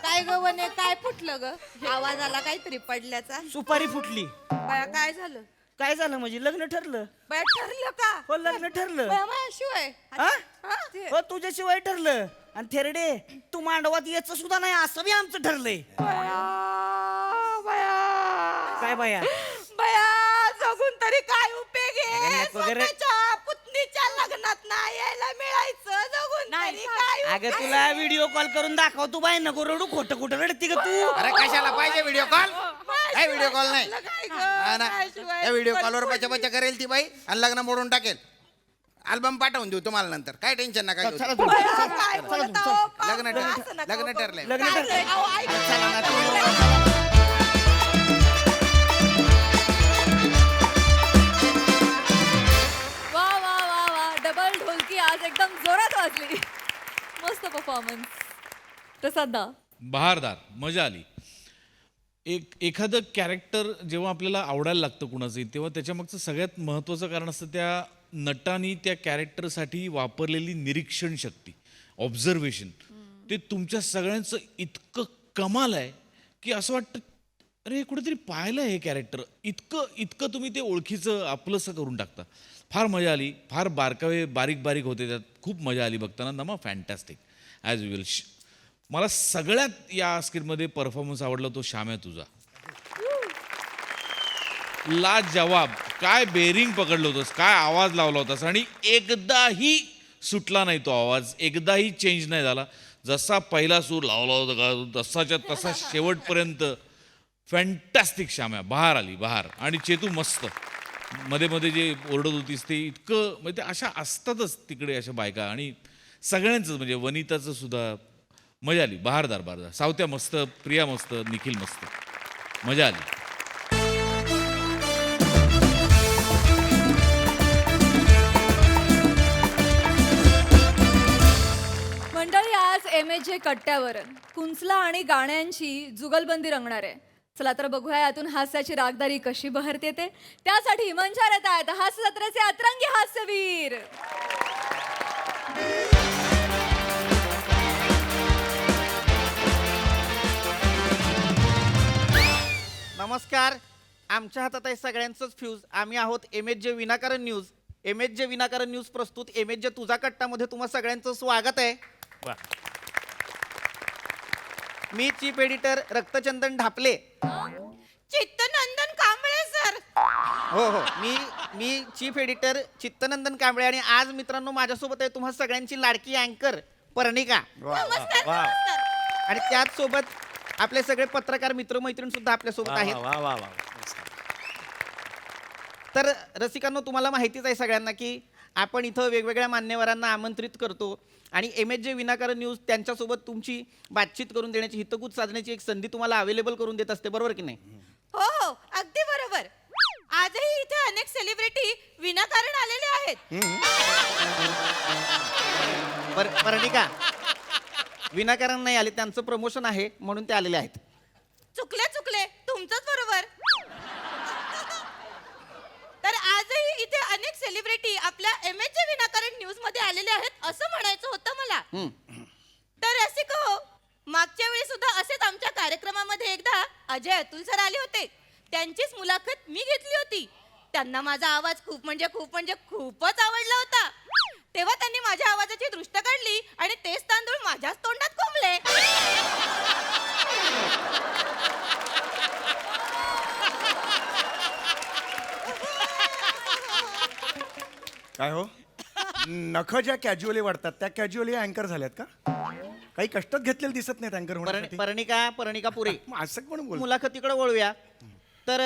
Speaker 5: काय ग वने काय फुटलं ग आवाज आला काहीतरी पडल्याचा
Speaker 1: सुपारी फुटली
Speaker 5: बाया काय झालं
Speaker 1: काय झालं म्हणजे लग्न ठरलं
Speaker 5: बाया ठरलं का
Speaker 1: हो लग्न ठरलं
Speaker 5: बाया माझ्याशिवाय
Speaker 1: हा?
Speaker 5: हा?
Speaker 1: हो तुझ्याशिवाय ठरलं आणि थेरडे तू मांडवात यायचं सुद्धा नाही असं बी आमचं ठरलंय
Speaker 5: बाया बाया
Speaker 1: काय बाया
Speaker 5: बया जगून तरी काय उपयोग आहे
Speaker 1: लग्नात वगैरे-
Speaker 5: स्वतःच्या पुतणीच्या लग्नात नाही यायला मिळायचं जगून तरी काय
Speaker 1: अगं तुला व्हिडिओ कॉल करून दाखव तू बाय नको रडू खोटं खोटं रडती का तू
Speaker 2: अरे कशाला पाहिजे व्हिडिओ कॉल काय व्हिडिओ कॉल नाही
Speaker 5: काय ग?
Speaker 2: हा ना
Speaker 5: माझ्याशिवाय
Speaker 2: त्या व्हिडिओ कॉलवर बचा बचा करेल ती बाई आणि लग्न मोडून टाकेल अल्बम पाठवून देऊ तुम्हाला नंतर काय टेन्शन नका घेऊ.
Speaker 1: चला तू
Speaker 5: बया,
Speaker 1: चला,
Speaker 5: काय
Speaker 1: चला
Speaker 5: बोलत
Speaker 1: तू,
Speaker 5: आहो,
Speaker 1: चला.
Speaker 5: पाहू
Speaker 2: लग्न
Speaker 5: नका,
Speaker 2: ठरलंय.
Speaker 5: असं नका
Speaker 2: लग्न
Speaker 5: करू.
Speaker 2: ठरलंय.
Speaker 1: लग्न
Speaker 5: काय
Speaker 1: ठरलंय.
Speaker 5: अहो, ऐक.
Speaker 1: चला ना तू.
Speaker 7: वा वा वा वा डबल ढोलकी आज एकदम जोरात वाजली मस्त परफॉर्मन्स प्रसाद
Speaker 8: बहारदार मजा आली एखादं कॅरेक्टर जेव्हा आपल्याला आवडायला लागतं कुणाचंही तेव्हा त्याच्यामागचं सगळ्यात महत्त्वाचं कारण असतं त्या नटानी त्या कॅरेक्टरसाठी वापरलेली निरीक्षण शक्ती ऑब्झर्वेशन ते तुमच्या सगळ्यांचं इतकं कमाल आहे की असं वाटतं अरे कुठेतरी पाहिलं हे कॅरेक्टर इतकं तुम्ही ते ओळखीचं आपलंसं करून टाकता फार मजा आली फार बारकावे बारीक बारीक होते त्यात खूप मजा आली बघताना नमा फॅन्टॅस्टिक ॲज युअल मला सगळ्यात या स्क्रीनमध्ये परफॉर्मन्स आवडला तो श्याम्या तुझा ला जवाब काय बेरिंग पकडलं होतंस काय आवाज लावला होतास आणि एकदाही सुटला नाही तो आवाज एकदाही चेंज नाही झाला जसा पहिला सूर लावला होता का तसाच्या तसा शेवटपर्यंत फॅन्टॅस्टिक श्याम्या बहार आली बहार आणि चेतू मस्त मध्ये मध्ये जे ओरडत होतीस ते इतकं म्हणजे ते अशा असतातच तिकडे अशा बायका आणि सगळ्यांचंच म्हणजे वनिताचं सुद्धा मजा आली बहारदार सावत्या मस्त प्रिया मस्त निखिल मस्त मजा आली
Speaker 7: मंडळी आज MJ कट्ट्यावर कुंचला आणि गाण्यांची जुगलबंदी रंगणार आहे चला तर बघूया यातून हास्याची रागदारी कशी बहरते ते त्यासाठी मंचावर येत आहेत हास्य जत्रेचे अतरंगी हास्यवीर
Speaker 1: नमस्कार आमच्या हातात आहे सगळ्यांचंच फ्यूज आम्ही आहोत MJ विनाकारण न्यूज MJ विनाकारण न्यूज प्रस्तुत MJ तुझा कट्टामध्ये तुम्हा सगळ्यांचं स्वागत आहे मी चीफ एडिटर रक्तचंदन ढापले
Speaker 5: चित्तनंदन कांबळे सर
Speaker 1: हो मी चीफ एडिटर चित्तनंदन कांबळे आणि आज मित्रांनो माझ्यासोबत आहे तुम्हा सगळ्यांची लाडकी अँकर पर्णिका
Speaker 5: नमस्कार नमस्कार
Speaker 1: आणि त्याच सोबत आपले सगळे पत्रकार मित्रमैत्रीण सुद्धा आपल्यासोबत आहेत तर रसिकांनो तुम्हाला माहितीच आहे सगळ्यांना की आपण इथं वेगवेगळ्या मान्यवरांना आमंत्रित करतो आणि MJ विनाकारण न्यूज त्यांच्यासोबत तुमची बातचीत करून देण्याची हितगुज साधण्याची एक संधी तुम्हाला अवेलेबल करून देत असते बरोबर की नाही
Speaker 5: हो हो अगदी बरोबर आजही इथे अनेक सेलिब्रिटी विनाकारण आलेले आहेत
Speaker 1: पर्णिका विनाकारण नाही आले त्यांचं प्रमोशन आहे म्हणून ते आलेले आहेत
Speaker 5: चुकले तुमचंच बरोबर तर आजही इथे अनेक सेलिब्रिटी आपल्या MJ विनाकारण न्यूज मध्ये आलेले आहेत असं म्हणायचं होतं मला तर रसिक हो मागच्या वेळी सुद्धा असेच आमच्या कार्यक्रमामध्ये एकदा अजय अतुल सर आले होते त्यांचीच मुलाखत मी घेतली होती त्यांना माझा आवाज खूपच आवडला होता तेव्हा त्यांनी माझ्या आवाजाची दृष्ट काढली आणि तेच तांदूळ माझ्याच तोंडात कोंबले
Speaker 9: काय हो नख ज्या कॅज्युअली वाढतात त्या कॅज्युअली अँकर झाल्यात का काही कष्टच घेतलेले दिसत नाहीत अँकर होण्यासाठी
Speaker 1: पर्णिका पुरे
Speaker 9: मग असं पण बोल
Speaker 1: मुलाखतीकडे वळूया तर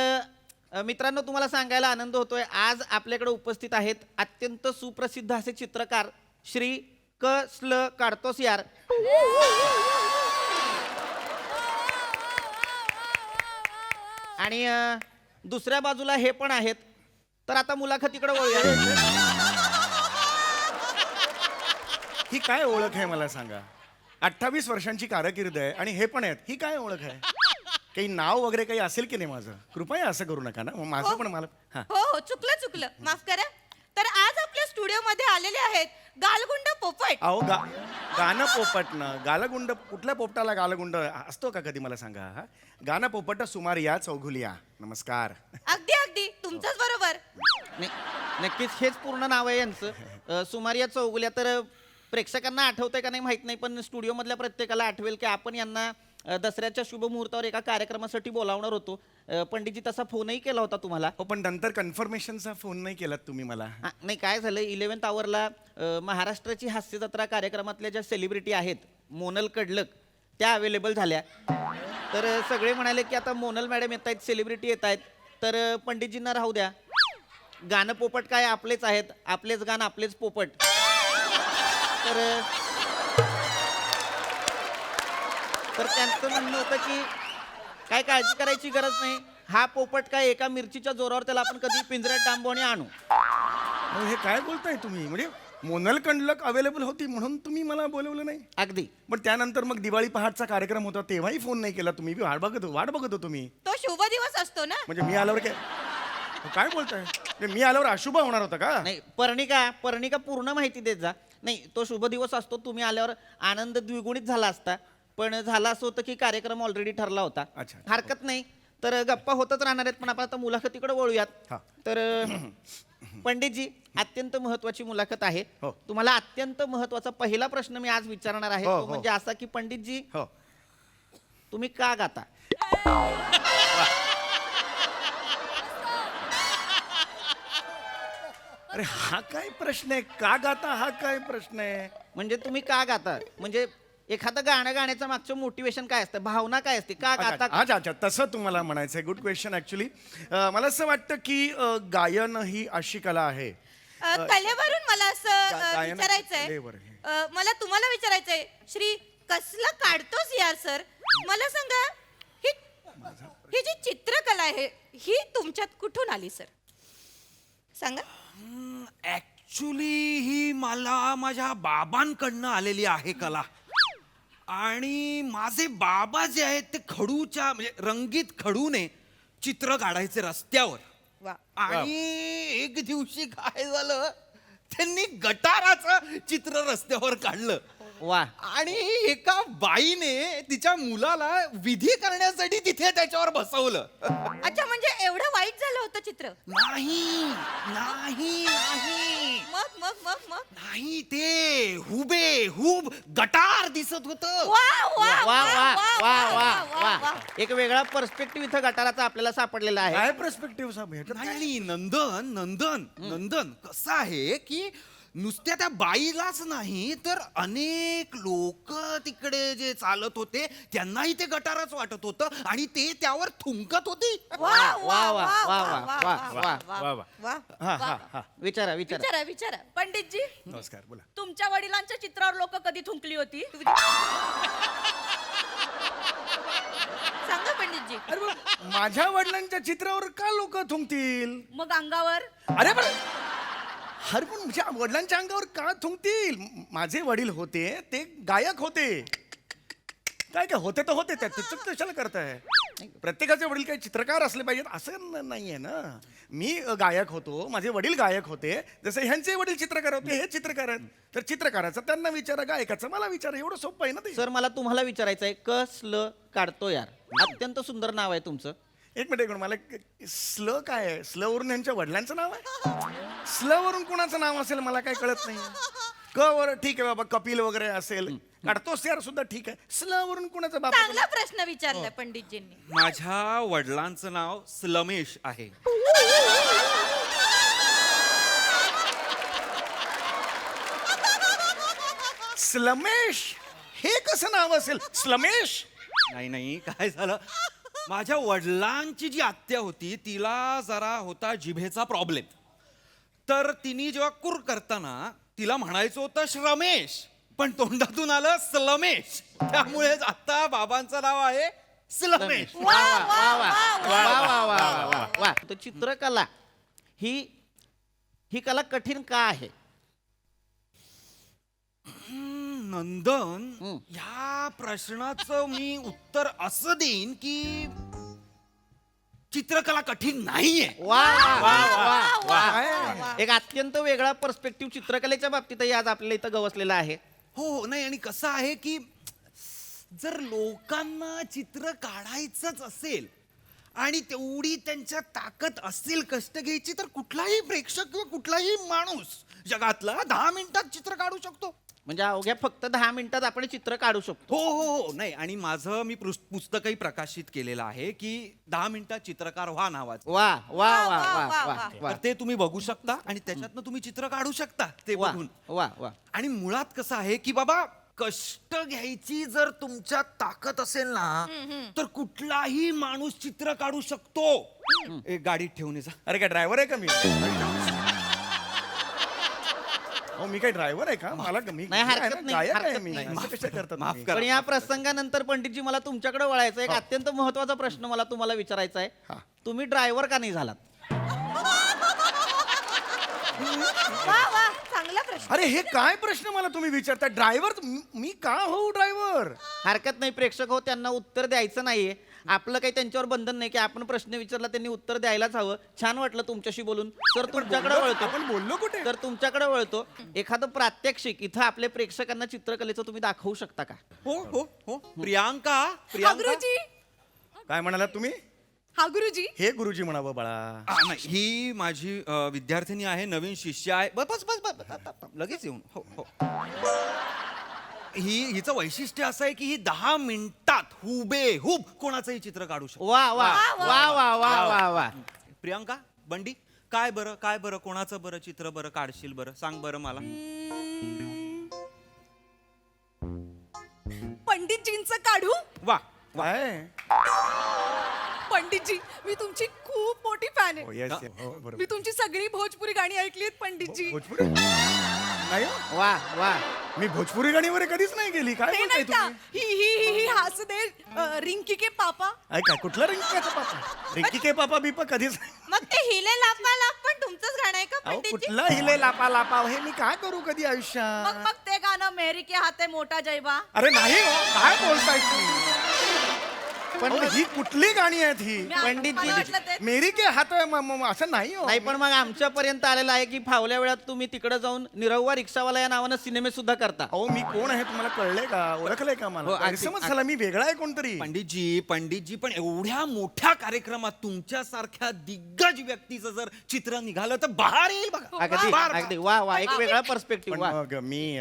Speaker 1: मित्रांनो तुम्हाला सांगायला आनंद होतोय आज आपल्याकडे उपस्थित आहेत अत्यंत सुप्रसिद्ध असे चित्रकार श्री क.स्ल. काडतोस यार आणि दुसऱ्या बाजूला हे पण आहेत. तर आता मुलाखतीकडे वळूया.
Speaker 9: ही काय ओळख आहे मला सांगा. 28 वर्षांची कारकीर्द आहे आणि हे पण आहेत. ही काय ओळख आहे? काही नाव वगैरे काही असेल की नाही माझं? कृपया असं करू नका ना. माझं पण मला हा.
Speaker 5: हो हो चुकलं माफ करा. तर आज आपल्या स्टुडिओ मध्ये आलेले आहेत गालगुंड पोपट.
Speaker 9: अहो गाणं पोपट ना. गालगुंड कुठल्या पोपटाला गालगुंड असतो का कधी मला सांगा. हा? गाणं पोपट सुमारिया चौघुलिया. नमस्कार.
Speaker 5: अगदी तुमचंच बरोबर.
Speaker 1: नक्कीच हेच पूर्ण नाव आहे यांचं. सुमारिया चौगुल्या. तर प्रेक्षकांना आठवतंय का नाही माहित नाही, पण स्टुडिओमधल्या प्रत्येकाला आठवेल की आपण यांना दसऱ्याच्या शुभ मुहूर्तावर एका कार्यक्रमासाठी बोलावणार होतो. पंडितजी तसा फोनही केला होता तुम्हाला.
Speaker 9: हो पण नंतर कन्फर्मेशनचा फोन नाही केलात तुम्ही मला.
Speaker 1: नाही काय झालं 11th आवरला महाराष्ट्राची हास्य जत्रा कार्यक्रमातल्या ज्या सेलिब्रिटी आहेत मोनल कडलक त्या अवेलेबल झाल्या. तर सगळे म्हणाले की आता मोनल मॅडम येत आहेत, सेलिब्रिटी येत आहेत, तर पंडितजींना राहू द्या. गाणं पोपट काय आपलेच आहेत, आपलेच गाणं आपलेच पोपट. तर त्यांचं म्हणणं होतं की काय काळजी करायची गरज नाही. हा पोपट काय एका मिरचीच्या जोरावर त्याला आपण कधी पिंजऱ्यात डांबू आणि आणू.
Speaker 9: अहो, हे काय बोलताय तुम्ही? म्हणजे मोनल कंडलक अवेलेबल होती म्हणून तुम्ही मला बोलवलं नाही?
Speaker 1: अगदी.
Speaker 9: पण त्यानंतर मग दिवाळी पहाटचा कार्यक्रम होता तेव्हाही फोन नाही केला तुम्ही. वाट बघत होतो मी.
Speaker 5: तो शुभ दिवस असतो ना.
Speaker 9: म्हणजे मी आल्यावर काय बोलताय? म्हणजे मी आल्यावर अशुभ होणार होता का?
Speaker 1: नाही पर्णिका पूर्ण माहिती देत जा. नाही तो शुभ दिवस असतो, तुम्ही आल्यावर आनंद द्विगुणित झाला असता. पण झालं असं होतं की कार्यक्रम ऑलरेडी ठरला होता.
Speaker 9: अच्छा.
Speaker 1: हरकत नाही. तर गप्पा होतच राहणार आहेत, पण आपण आता मुलाखतीकडे वळूयात.
Speaker 9: हा.
Speaker 1: तर पंडितजी अत्यंत महत्वाची मुलाखत आहे.
Speaker 9: हो.
Speaker 1: तुम्हाला अत्यंत महत्वाचा पहिला प्रश्न मी आज विचारणार आहे.
Speaker 9: हो,
Speaker 1: तो
Speaker 9: हो.
Speaker 1: म्हणजे असा की पंडितजी
Speaker 9: हो.
Speaker 1: तुम्ही का गाता?
Speaker 9: अरे हा काय प्रश्न आहे? का गाता हा काय प्रश्न आहे?
Speaker 1: म्हणजे तुम्ही का गाता, म्हणजे एखादं गाणं गाण्याचं मागचं मोटिवेशन काय असतं, भावना काय असते, का गाता?
Speaker 9: अच्छा तसं तुम्हाला म्हणायचं आहे. Good question actually. मला असं वाटतं की गायन ही अशी कला आहे.
Speaker 5: कलेवरून मला असं
Speaker 9: गायन
Speaker 5: विचारायचंय.
Speaker 9: कलेवर.
Speaker 5: मला तुम्हाला विचारायचंय श्री कसलं काढतोस यार सर. मला सांगा ही जी चित्रकला आहे ही तुमच्यात कुठून आली सर? सांगा.
Speaker 10: ऍक्च्युली ही मला माझ्या बाबांकडनं आलेली आहे कला. आणि माझे बाबा जे आहेत ते खडूच्या म्हणजे रंगीत खडूने चित्र काढायचे रस्त्यावर.
Speaker 5: वा.
Speaker 10: आणि एक दिवशी काय झालं, त्यांनी गटाराचं चित्र रस्त्यावर काढलं.
Speaker 1: वा.
Speaker 10: आणि एका बाईने तिच्या मुलाला विधी करण्यासाठी तिथे त्याच्यावर बसवलं.
Speaker 5: अच्छा म्हणजे एवढं वाईट झालं होतं चित्र?
Speaker 10: नाही नाही नाही
Speaker 5: मग मग मग मग
Speaker 10: नाही, ते हुबेहूब गटार दिसत होत.
Speaker 5: वा वा
Speaker 1: वा वा वा वा
Speaker 5: वा
Speaker 1: वा. एक वेगळा पर्स्पेक्टिव्ह इथं गटाराचा आपल्याला सापडलेला आहे.
Speaker 9: काय पर्स्पेक्टिव्ह साहेब?
Speaker 10: नाही नंदन नंदन नंदन कसं आहे की नुसत्या त्या बाईलाच नाही तर अनेक लोक तिकडे जे चालत होते त्यांनाही ते गटारच वाटत होतं आणि ते त्यावर थुंकत होती.
Speaker 5: वा
Speaker 1: वा वा वा वा वा वा.
Speaker 5: वा.
Speaker 9: हा हा हा.
Speaker 1: विचारा
Speaker 4: विचारा पंडितजी,
Speaker 9: नमस्कार. बोला.
Speaker 4: तुमच्या वडिलांच्या चित्रावर लोक कधी थुंकली होती?
Speaker 5: सांगा पंडितजी.
Speaker 9: अरे पण माझ्या वडिलांच्या चित्रावर का लोक थुंकतील?
Speaker 4: मग अंगावर?
Speaker 9: अरे पण माझ्या वडिलांच्या अंगावर का थुंकतील? माझे वडील होते ते गायक होते. काय होते तर होते. त्याचं कशाला करताय? प्रत्येकाचे वडील काही चित्रकार असले पाहिजेत असं नाहीये ना. मी गायक होतो, माझे वडील गायक होते, जसे ह्यांचे वडील चित्रकार होते, हे चित्रकार आहेत. तर चित्रकाराचं त्यांना विचारा, गायकाचं मला विचारा. एवढं सोपं आहे ना ते.
Speaker 1: सर मला तुम्हाला विचारायचं आहे, कसलं काढतो यार. अत्यंत सुंदर नाव आहे तुमचं.
Speaker 9: एक मिनिट मला स्ल काय आहे? स्ल वरून यांच्या वडिलांचं नाव आहे? स्ल वरून कोणाचं नाव असेल मला काही कळत नाही. क वर ठीक आहे बाबा, कपिल वगैरे असेल. काढतोस यार सुद्धा ठीक आहे. स्ल वरून कोणाचं बाबा?
Speaker 5: चांगला प्रश्न विचारलाय पंडितजींनी.
Speaker 10: माझ्या वडिलांचं नाव स्लमेश आहे.
Speaker 9: स्लमेश हे कसं नाव असेल? स्लमेश?
Speaker 10: नाही काय झालं, माझ्या वडिलांची जी आत्या होती तिला जरा होता जिभेचा प्रॉब्लेम. तर तिने जेव्हा कुर करताना तिला म्हणायचं होतं श्रमेश, पण तोंडातून आलं स्लमेश. त्यामुळे आता बाबांचं नाव आहे सिलमेश.
Speaker 1: वा वा वा वा वा वा वा वा वा. तर चित्रकला ही कला कठीण का आहे?
Speaker 10: नंदन, या प्रश्नाचं मी उत्तर असं देईन की चित्रकला कठीण नाहीये.
Speaker 1: वा वा वा वा. एक अत्यंत वेगळा पर्स्पेक्टिव्ह चित्रकलेच्या बाबतीतही आज आपल्याला इथं गवसलेला आहे.
Speaker 10: हो, नाही, आणि कसं आहे की जर लोकांना चित्र काढायचंच असेल आणि तेवढी त्यांच्या ताकद असेल कष्ट घ्यायची, तर कुठलाही प्रेक्षक किंवा कुठलाही माणूस जगातला 10 मिनिटात चित्र काढू शकतो.
Speaker 1: म्हणजे अवघ्या फक्त 10 मिनिटात आपण चित्र काढू शकतो.
Speaker 10: हो हो हो, नाही, आणि माझं मी पुस्तकही प्रकाशित केलेलं आहे की 10 मिनिटात चित्रकार व्हा नावाचं.
Speaker 1: वा वा वा वा वा वा
Speaker 10: तर ते तुम्ही बघू शकता आणि त्याच्यातनं तुम्ही चित्र काढू शकता ते
Speaker 1: वा
Speaker 10: बघून.
Speaker 1: वा वा.
Speaker 10: आणि मुळात कसं आहे की बाबा, कष्ट घ्यायची जर तुमच्यात ताकद असेल ना, तर कुठलाही माणूस चित्र काढू शकतो. एक गाडीत ठेवून ये जा.
Speaker 9: अरे काय ड्रायव्हर आहे का मी? हो, मी काय ड्रायव्हर आहे का? मला मी
Speaker 1: नाही, हरकत नाही,
Speaker 9: गायक आहे
Speaker 1: हरकत
Speaker 9: मी.
Speaker 1: नाही.
Speaker 9: असं कशा करतात
Speaker 10: माफ
Speaker 9: तुम्ही?
Speaker 10: करा.
Speaker 1: पण या प्रसंगानंतर पंडितजी मला तुमच्याकडे वळायचं एक अत्यंत महत्वाचा प्रश्न मला तुम्हाला विचारायचा आहे. तुम्ही ड्रायव्हर का नाही झालात?
Speaker 4: वा वा, चांगला प्रश्न.
Speaker 9: अरे हे काय प्रश्न मला तुम्ही विचारता? ड्रायव्हर मी का होऊ ड्रायव्हर?
Speaker 1: हरकत नाही प्रेक्षक हो, त्यांना उत्तर द्यायचं नाहीये. आपलं काही त्यांच्यावर बंधन नाही की आपण प्रश्न विचारला त्यांनी उत्तर द्यायलाच हवं. छान वाटलं तुमच्याशी बोलून. तर तुमच्याकडे वळतो.
Speaker 9: आपण बोललो कुठे?
Speaker 1: तर तुमच्याकडे वळतो. एखादं प्रात्यक्षिक इथं आपल्या प्रेक्षकांना चित्रकलेचं तुम्ही दाखवू शकता का?
Speaker 10: हो हो हो, प्रियांका,
Speaker 6: हा
Speaker 10: प्रियांका.
Speaker 6: गुरुजी,
Speaker 9: काय म्हणालात तुम्ही?
Speaker 6: हा गुरुजी.
Speaker 9: हे गुरुजी म्हणावं बाळा.
Speaker 10: नाही, ही माझी विद्यार्थिनी आहे, नवीन शिष्य आहे. बस बस बस बस, लगेच येऊन. हो हो. हिचं वैशिष्ट्य असं आहे की ही 10 मिनिटात हुबेहूब कोणाचंही चित्र काढू शकते.
Speaker 1: वा वा वा वा वा वा वा.
Speaker 10: प्रियांका, बंडी, काय बरं कोणाचं बरं चित्र बरं काढशील बरं, सांग बरं मला.
Speaker 6: पंडितजींचं काढू?
Speaker 10: वा.
Speaker 9: काय?
Speaker 6: पंडितजी, मी तुमची खूप मोठी फॅन
Speaker 9: हो,
Speaker 6: आहे.
Speaker 9: yes, yes. हो, बरोबर.
Speaker 6: मी तुमची सगळी भोजपुरी गाणी ऐकली आहेत पंडितजी.
Speaker 9: भोजपुरी नाही हो.
Speaker 1: वा वा.
Speaker 9: मी भोजपुरी गाणीवर कधीच नाही गेली. काय
Speaker 6: हे
Speaker 9: बोलताय
Speaker 6: नाही का,
Speaker 9: तुम्ही?
Speaker 6: ही हस दे रिंकी के पापा.
Speaker 9: काय कुठला रिंकीचा पापा? रिंकी के पापा बिपा कधीच नाही.
Speaker 5: मग ते हिले लापा लाप पण तुमचंच गाणं आहे का
Speaker 9: अहो,
Speaker 5: पंडितजी?
Speaker 9: कुठला हिले लापा लापा हे मी काय करू कधी
Speaker 4: मग
Speaker 9: आयुष्यात?
Speaker 4: मग ते गाणं मेरी के हाते मोठा जैबा.
Speaker 9: अरे नाही हो, काय बोलताय तुम्ही? पण ही कुठली गाणी आहेत ही?
Speaker 4: मला वाटलं ते
Speaker 9: मेरी के हात असं नाही हो.
Speaker 1: नाही पण मग आमच्यापर्यंत आलेलं आहे की फावल्या वेळात तुम्ही तिकडे जाऊन निरहुआ रिक्षावाला या नावानं सिनेमे सुद्धा करता.
Speaker 9: अहो मी कोण आहे तुम्हाला कळलंय का? ओळखलंय का
Speaker 1: हो,
Speaker 9: मला?
Speaker 1: अगदी,
Speaker 9: गैरसमज झाला, मी वेगळा आहे कोणतरी.
Speaker 10: पंडितजी पण एवढ्या मोठ्या कार्यक्रमात तुमच्यासारख्या दिग्गज व्यक्तीचं जर चित्र निघालं तर बाहेर येईल बघा.
Speaker 1: अगदी अगदी वा वा. एक वेगळा
Speaker 9: पण
Speaker 1: पर्स्पेक्टिव्ह वा.
Speaker 9: मग मी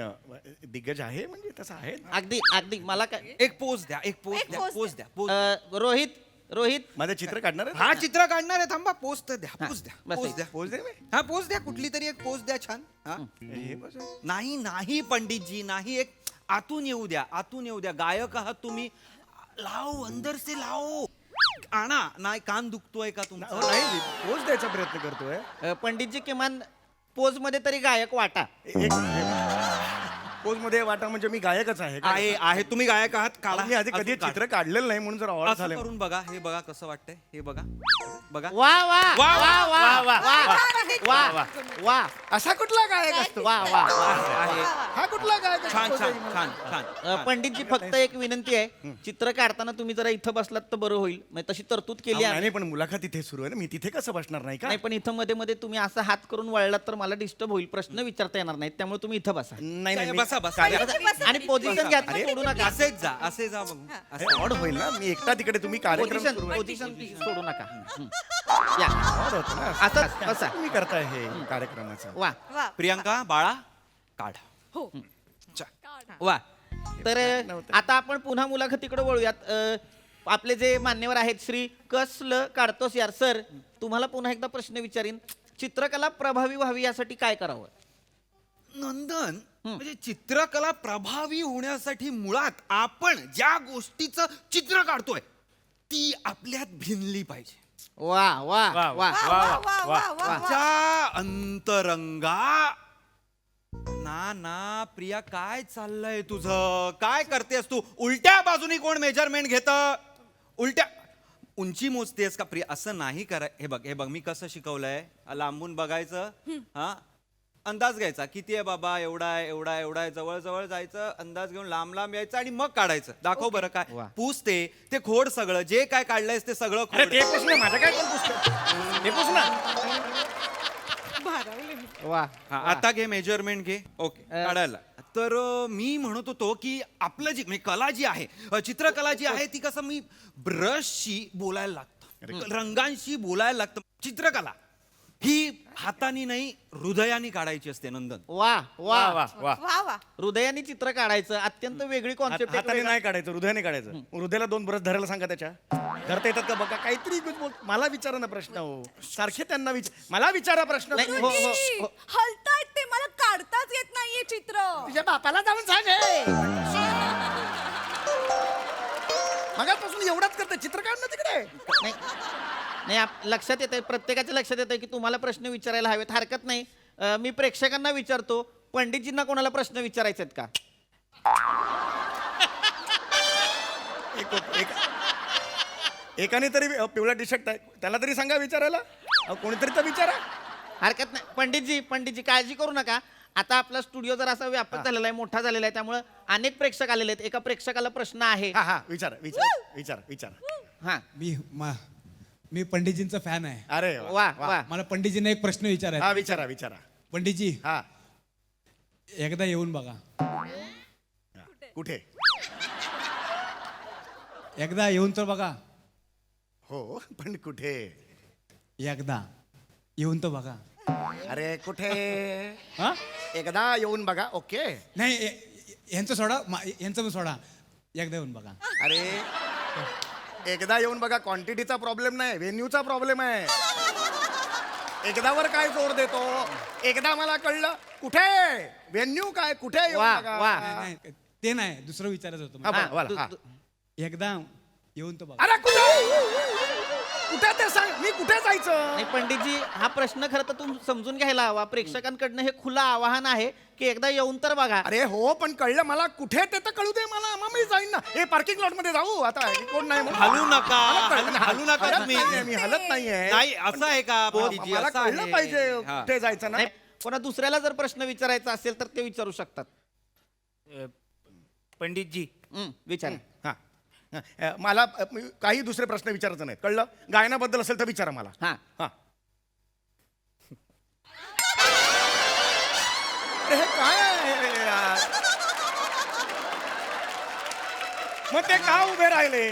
Speaker 9: दिग्गज आहे म्हणजे तसं आहे.
Speaker 1: अगदी अगदी. मला काय
Speaker 10: एक पोज द्या, एक पोज द्या, पोज द्या, पोज.
Speaker 1: रोहित
Speaker 9: माझं चित्र काढणार आहे?
Speaker 10: हा चित्र काढणार आहे, थांबा, पोज तर द्या, पोज द्या,
Speaker 1: बस
Speaker 10: पोज
Speaker 1: एक.
Speaker 10: द्या.
Speaker 9: पोज दे मी.
Speaker 10: हा पोज द्या, कुठली तरी एक पोज द्या छान. हा?
Speaker 9: हे बस.
Speaker 10: नाही नाही पंडितजी, नाही, एक आतून येऊ द्या, आतून येऊ द्या. गायक आहात तुम्ही, लाव अंदर से लाव. आणा. नाही, कान दुखतोय का
Speaker 9: अहो,
Speaker 10: तुमचा?
Speaker 9: नाही पोज द्यायचा प्रयत्न करतोय.
Speaker 1: पंडितजी किमान पोज मध्ये तरी गायक वाटा.
Speaker 9: पोज मध्ये वाटा म्हणजे मी गायकच आहे का?
Speaker 10: आहे, तुम्ही गायक आहात. काढा.
Speaker 9: मी आधी कधी
Speaker 10: अजून काढा.
Speaker 9: चित्र काढलेलं नाही म्हणून जर आवड
Speaker 10: असं
Speaker 9: झाले.
Speaker 10: करून बघा, हे बघा कसं वाटतंय, हे बघा, बघा.
Speaker 1: वा वा वा वा वा वा वा वा.
Speaker 9: असा कुठला गायक असतो?
Speaker 1: वा वा वा.
Speaker 10: आहे.
Speaker 9: हा कुठला गायक असतो?
Speaker 10: छान छान छान छान.
Speaker 1: पंडितजी फक्त एक विनंती आहे, चित्र काढताना तुम्ही जरा इथं बसलात तर बरं होईल. म्हणजे तशी तरतूद केली आहे.
Speaker 9: नाही पण मुलाखत इथे सुरू आहे ना, मी तिथे कसं बसणार नाही का?
Speaker 1: नाही पण इथं मध्ये मध्ये तुम्ही असं हात करून वळलात तर मला डिस्टर्ब होईल, प्रश्न विचारता येणार नाहीत. त्यामुळे तुम्ही इथं बसा.
Speaker 9: नाही नाही
Speaker 10: बसा बसा.
Speaker 1: आणि पोझिशन घ्या, सोडू नका.
Speaker 10: असेच जा, असे जा बघू.
Speaker 9: हे ऑड होईल ना, मी एकटा तिकडे, तुम्ही कार्यक्रम
Speaker 1: पोझिशन
Speaker 9: सुरू आहे.
Speaker 1: पोझिशन सोडू नका. या
Speaker 9: ऑड होतं ना.
Speaker 1: असं बसा.
Speaker 9: तुम्ही करताय हे कार्यक्रमाचं.
Speaker 1: वा.
Speaker 10: प्रियांका, बाळा, काढ.
Speaker 6: हो.
Speaker 1: वा. तर आता आपण पुन्हा मुलाखतीकडे वळूयात. आपले जे मान्यवर आहेत श्री कसलं काढतोस यार सर, तुम्हाला पुन्हा एकदा प्रश्न विचारीन. चित्रकला प्रभावी व्हावी यासाठी काय करावं?
Speaker 10: नंदन, म्हणजे चित्रकला प्रभावी होण्यासाठी मुळात आपण ज्या गोष्टीचं चित्र काढतोय ती आपल्यात भिनली पाहिजे.
Speaker 1: वा वा वा
Speaker 4: वा वा वा वा.
Speaker 10: त्या अंतरंगा. ना प्रिया, काय चाललंय तुझं? काय करतेस तू? उलट्या बाजूनी कोण मेजरमेंट घेत? उलट्या उंची मोजतेस का प्रिया? असं नाही कराय. हे बघ मी कसं शिकवलंय. लांबून बघायचं, हा अंदाज घ्यायचा, किती आहे बाबा, एवढा आहे, एवढा आहे, एवढा आहे, जवळ जवळ जायचं, अंदाज घेऊन लांब लांब यायचं आणि मग काढायचं. दाखव बरं काय. पूस ते खोड सगळं जे काय काढलंयस ते सगळं
Speaker 9: अरे
Speaker 10: खोड.
Speaker 9: ते पुस ना, माझ्या काय कोण पुसतं? ते पुस ना.
Speaker 1: वा
Speaker 10: हा, आता घे मेजरमेंट घे. ओके काढायला. तर मी म्हणत होतो की आपलं जी म्हणजे कला जी आहे, चित्रकला जी आहे ती कसं मी ब्रशशी बोलायला लागतं, रंगांशी बोलायला लागतं. चित्रकला ही हाताने नाही हृदयाने काढायची असते नंदन.
Speaker 1: वा वा
Speaker 9: वा वा
Speaker 5: वा वा.
Speaker 1: हृदयाने चित्र काढायचं अत्यंत वेगळी कॉन्सेप्ट
Speaker 9: हाताने नाही काढायचं, हृदयाने काढायचं. हृदयाला 2 ब्रश धरायला सांगा त्याच्या. धरता येतात का बघा. काहीतरी मला विचारा ना प्रश्न. हो सारखे त्यांना मला विचारा प्रश्न.
Speaker 1: नाही, हो, हो.
Speaker 7: हलतायत ते, मला काढताच येत नाहीये चित्र.
Speaker 9: तुझ्या बापाला जाऊन सांग. मगापासून एवढाच करते, चित्र काढ ना तिकडे.
Speaker 1: नाही नाही लक्षात येत आहे, प्रत्येकाच्या लक्षात येत आहे की तुम्हाला प्रश्न विचारायला हवेत. हरकत नाही. मी प्रेक्षकांना विचारतो, पंडितजींना कोणाला प्रश्न विचारायचे आहेत का?
Speaker 9: एकाने तरी पिवळा टी शर्ट आहे, त्याला तरी सांगा विचारायला. कोणीतरी तर विचारा.
Speaker 1: हरकत नाही. पंडितजी काळजी करू नका. आता आपला स्टुडिओ जर असा व्यापक झालेला आहे, मोठा झालेला आहे, त्यामुळे अनेक प्रेक्षक आलेले आहेत. एका प्रेक्षकाला प्रश्न आहे.
Speaker 9: हा हा विचारा.
Speaker 1: हा
Speaker 11: मी पंडितजींचा फॅन आहे.
Speaker 9: अरे
Speaker 1: वा वा
Speaker 11: मला पंडितजींना एक प्रश्न विचारायचा.
Speaker 9: हा विचारा.
Speaker 11: पंडितजी
Speaker 9: हा
Speaker 11: एकदा येऊन बघा.
Speaker 9: कुठे?
Speaker 11: एकदा येऊन तर बघा.
Speaker 9: हो पण कुठे?
Speaker 11: एकदा येऊन तर बघा.
Speaker 9: अरे कुठे?
Speaker 11: हा
Speaker 9: एकदा येऊन बघा. ओके.
Speaker 11: नाही यांचं सोडा, यांचं पण सोडा. एकदा येऊन बघा.
Speaker 9: अरे एकदा येऊन बघा क्वांटिटीचा प्रॉब्लेम नाही, व्हेन्यूचा प्रॉब्लेम आहे. एकदावर काय जोर देतो? एकदा मला कळलं. कुठे व्हेन्यू काय? कुठे येऊन
Speaker 1: वा,
Speaker 9: बघा?
Speaker 1: वा.
Speaker 11: नाही, ते नाही, दुसरं विचारायचं होतं
Speaker 9: हा,
Speaker 11: मला.
Speaker 9: बोला, हा.
Speaker 11: एकदा येऊन तर बघा.
Speaker 9: अरे कुठे ते सांग. मी कुठे जायचं?
Speaker 1: नाही पंडितजी, हा प्रश्न खरं तर तुम्ही समजून घ्यायला हवा. प्रेक्षकांकडनं हे खुलं आवाहन आहे की एकदा येऊन तर बघा.
Speaker 9: अरे हो पण कळलं मला. कुठे ते तर कळू दे मला, मग मी जाईन ना. हे पार्किंग लॉट मध्ये जाऊ आता. कोण नाही म्हणून.
Speaker 10: हलू नका
Speaker 9: हलत
Speaker 10: तुम्ही.
Speaker 9: नाहीये, मी हलत नाहीये.
Speaker 10: नाही असं आहे का पंडितजी?
Speaker 9: मला
Speaker 10: असं
Speaker 9: कळलं
Speaker 10: आहे.
Speaker 9: पाहिजे
Speaker 10: हा.
Speaker 9: कुठे जायचं ना.
Speaker 1: नाही, कोणा दुसऱ्याला जर प्रश्न विचारायचा असेल तर ते विचारू शकतात.
Speaker 2: पंडितजी
Speaker 1: विचार.
Speaker 9: हा मला काही दुसरे प्रश्न विचारायचे नाहीत. कळलं? गायनाबद्दल असेल तर विचारा मला.
Speaker 1: हा
Speaker 9: हा अरे हे काय आहे यार? मग ते का उभे राहिले?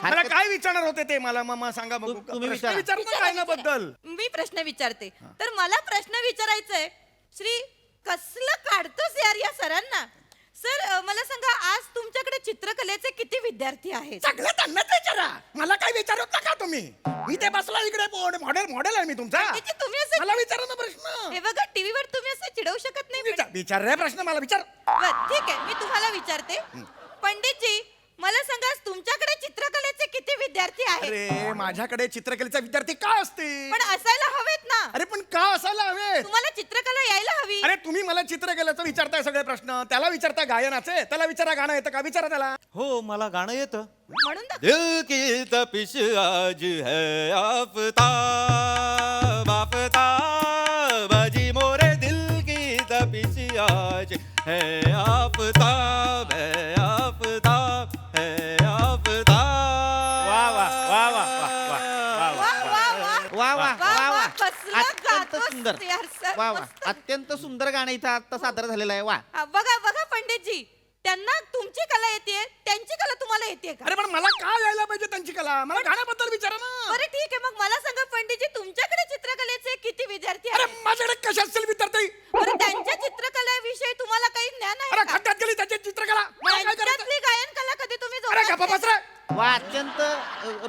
Speaker 9: मला काय विचारणार होते ते? मला मामा सांगा बघू.
Speaker 1: तुम्ही
Speaker 9: प्रश्न
Speaker 1: विचारा.
Speaker 9: विचारणार गायनाबद्दल.
Speaker 5: मी प्रश्न विचारते. तर मला प्रश्न विचारायचा श्री कसलं काढतोस यार या सरांना. सर मला सांगा, आज तुमच्याकडे चित्रकलेचे किती विद्यार्थी आहेत?
Speaker 9: सगळं त्यांनाच विचारा. मला काय विचारत नका तुम्ही. मी ते बसला इकडे. मॉडेल आहे मी तुमचा.
Speaker 5: पंडितजी, तुम्ही असं
Speaker 9: मला विचारा ना प्रश्न.
Speaker 5: हे बघा, टीव्हीवर तुम्ही असं चिडवू शकत नाही.
Speaker 9: विचार रे प्रश्न मला विचार.
Speaker 5: बरं, ठीक आहे, मी तुम्हाला विचारते. पंडितजी मला सांगा, आज तुमच्याकडे चित्रकलेचे किती विद्यार्थी आहेत?
Speaker 9: अरे माझ्याकडे चित्रकलेचा विद्यार्थी का असतील?
Speaker 5: पण असायला हवेत ना.
Speaker 9: अरे पण का असायला हवे?
Speaker 5: तुम्हाला चित्रकला यायला हवी.
Speaker 9: अरे तुम्ही मला चित्रकलेचं विचारताय सगळे प्रश्न. त्याला विचारता गायनाचे. त्याला विचारा गाणं येतं का? विचारा त्याला.
Speaker 10: हो मला गाणं येतं.
Speaker 5: म्हणून दाखव.
Speaker 10: दिल की तपिश आज है आफताब आफताब अजी मोरे दिल की तपिश आज है आफताब है आफताब है आफताब.
Speaker 9: वा वा वा वा वा वा वा
Speaker 5: वा वा वा.
Speaker 1: वा वा
Speaker 5: वा
Speaker 1: वा
Speaker 5: वा,
Speaker 1: वा.
Speaker 5: कसलं
Speaker 1: अत्यंत
Speaker 5: गातोस
Speaker 1: सुंदर.
Speaker 5: यार सर,
Speaker 1: वा वा
Speaker 5: मस्त.
Speaker 1: अत्यंत सुंदर गाणं इथं आता सादर झालेलं आहे. वा
Speaker 5: हा, बघा बघा पंडितजी, त्यांना तुमची कला येते, त्यांची कला तुम्हाला येते का?
Speaker 9: अरे पण मला का यायला पाहिजे त्यांची कला? मला गाण्याबद्दल विचारा ना.
Speaker 5: बरं ठीक आहे, मग मला सांगा पंडितजी, तुमच्याकडे चित्रकलेचे किती विद्यार्थी
Speaker 9: अरे
Speaker 5: आहेत?
Speaker 9: माझ्याकडे कशा असतील विद्यार्थी?
Speaker 5: बरं, त्यांच्या चित्रकलेविषयी तुम्हाला काही ज्ञान आहे
Speaker 9: अरे
Speaker 5: का?
Speaker 9: खड्ड्यात गेली त्याची चित्रकला. मला काय करायचं?
Speaker 5: त्यांच्यातली गायन कला कधी तुम्ही
Speaker 9: अरे गप्पा
Speaker 5: जोपासली?
Speaker 9: बस रे.
Speaker 1: वा अत्यंत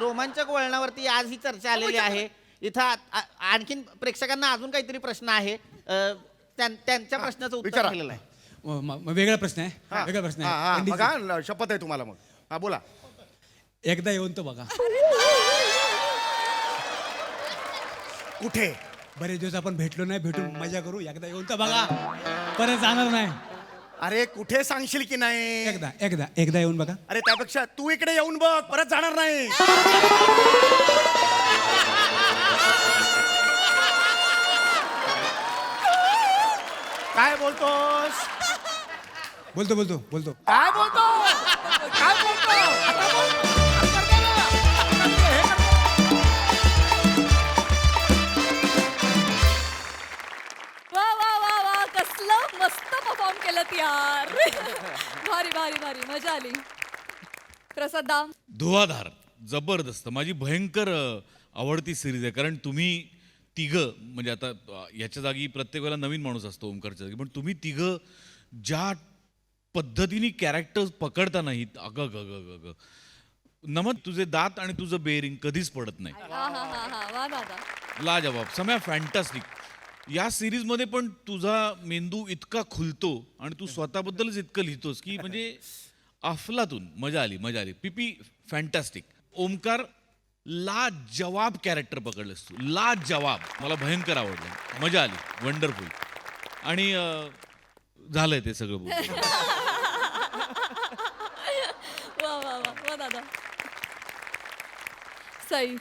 Speaker 1: रोमांचक वळणावरती आज ही चर्चा आलेली आहे. इथं आणखीन प्रेक्षकांना अजून काहीतरी प्रश्न आहे. त्यांच्या प्रश्नाचं उत्तर
Speaker 9: विचारा.
Speaker 1: केलेलं आहे.
Speaker 11: वेगळा प्रश्न आहे.
Speaker 9: हा.
Speaker 11: वेगळा प्रश्न
Speaker 9: हा,
Speaker 11: आहे.
Speaker 9: हा,
Speaker 11: पंडितजी,
Speaker 9: बघा शपथ आहे तुम्हाला. मग हा बोला.
Speaker 11: एकदा येऊन तर बघा.
Speaker 9: कुठे?
Speaker 11: बरेच दिवस आपण भेटलो नाही, भेटून मजा करू. एकदा येऊन तर बघा, परत जाणार नाही.
Speaker 9: अरे कुठे सांगशील की नाही?
Speaker 11: एकदा एकदा एकदा येऊन बघा.
Speaker 9: अरे त्यापेक्षा तू इकडे येऊन बघ, परत जाणार नाही. काय बोलतोस?
Speaker 11: बोलतो बोलतो बोलतो.
Speaker 9: काय बोलतो? काय बोलतो? आता बोल. आता कर ना. आता हे कर.
Speaker 7: वा वा वा वा कसलं मस्त परफॉर्म केलं यार. भारी भारी भारी मजा आली. प्रसाद दा.
Speaker 8: धुवाधार जबरदस्त. माझी भयंकर आवडती सिरीज आहे. कारण तुम्ही तिघं म्हणजे आता याच्या जागी प्रत्येक वेळेला नवीन माणूस असतो ओमकारच्या जागी, पण तुम्ही तिघं ज्या पद्धतीने कॅरेक्टर्स पकडता नाहीत, अगं ग ग ग ग नमत, तुझे दात आणि तुझं बेअरिंग कधीच पडत नाही.
Speaker 7: हा हा हा हा वा दादा.
Speaker 8: लाजवाब. सम्या फॅन्टास्टिक. या सिरीजमध्ये पण तुझा मेंदू इतका खुलतो आणि तू स्वतःबद्दलच इतकं लिहितोस की म्हणजे अफलातून. मजा आली मजा आली. पीपी फॅन्टास्टिक. ओमकार लाजवाब कॅरेक्टर पकडलंस तू, लाजवाब. मला भयंकर आवडलं, मजा आली, वंडरफुल. आणि झालंय ते सगळं बोल.
Speaker 7: वा वा वा वा दादा. सई.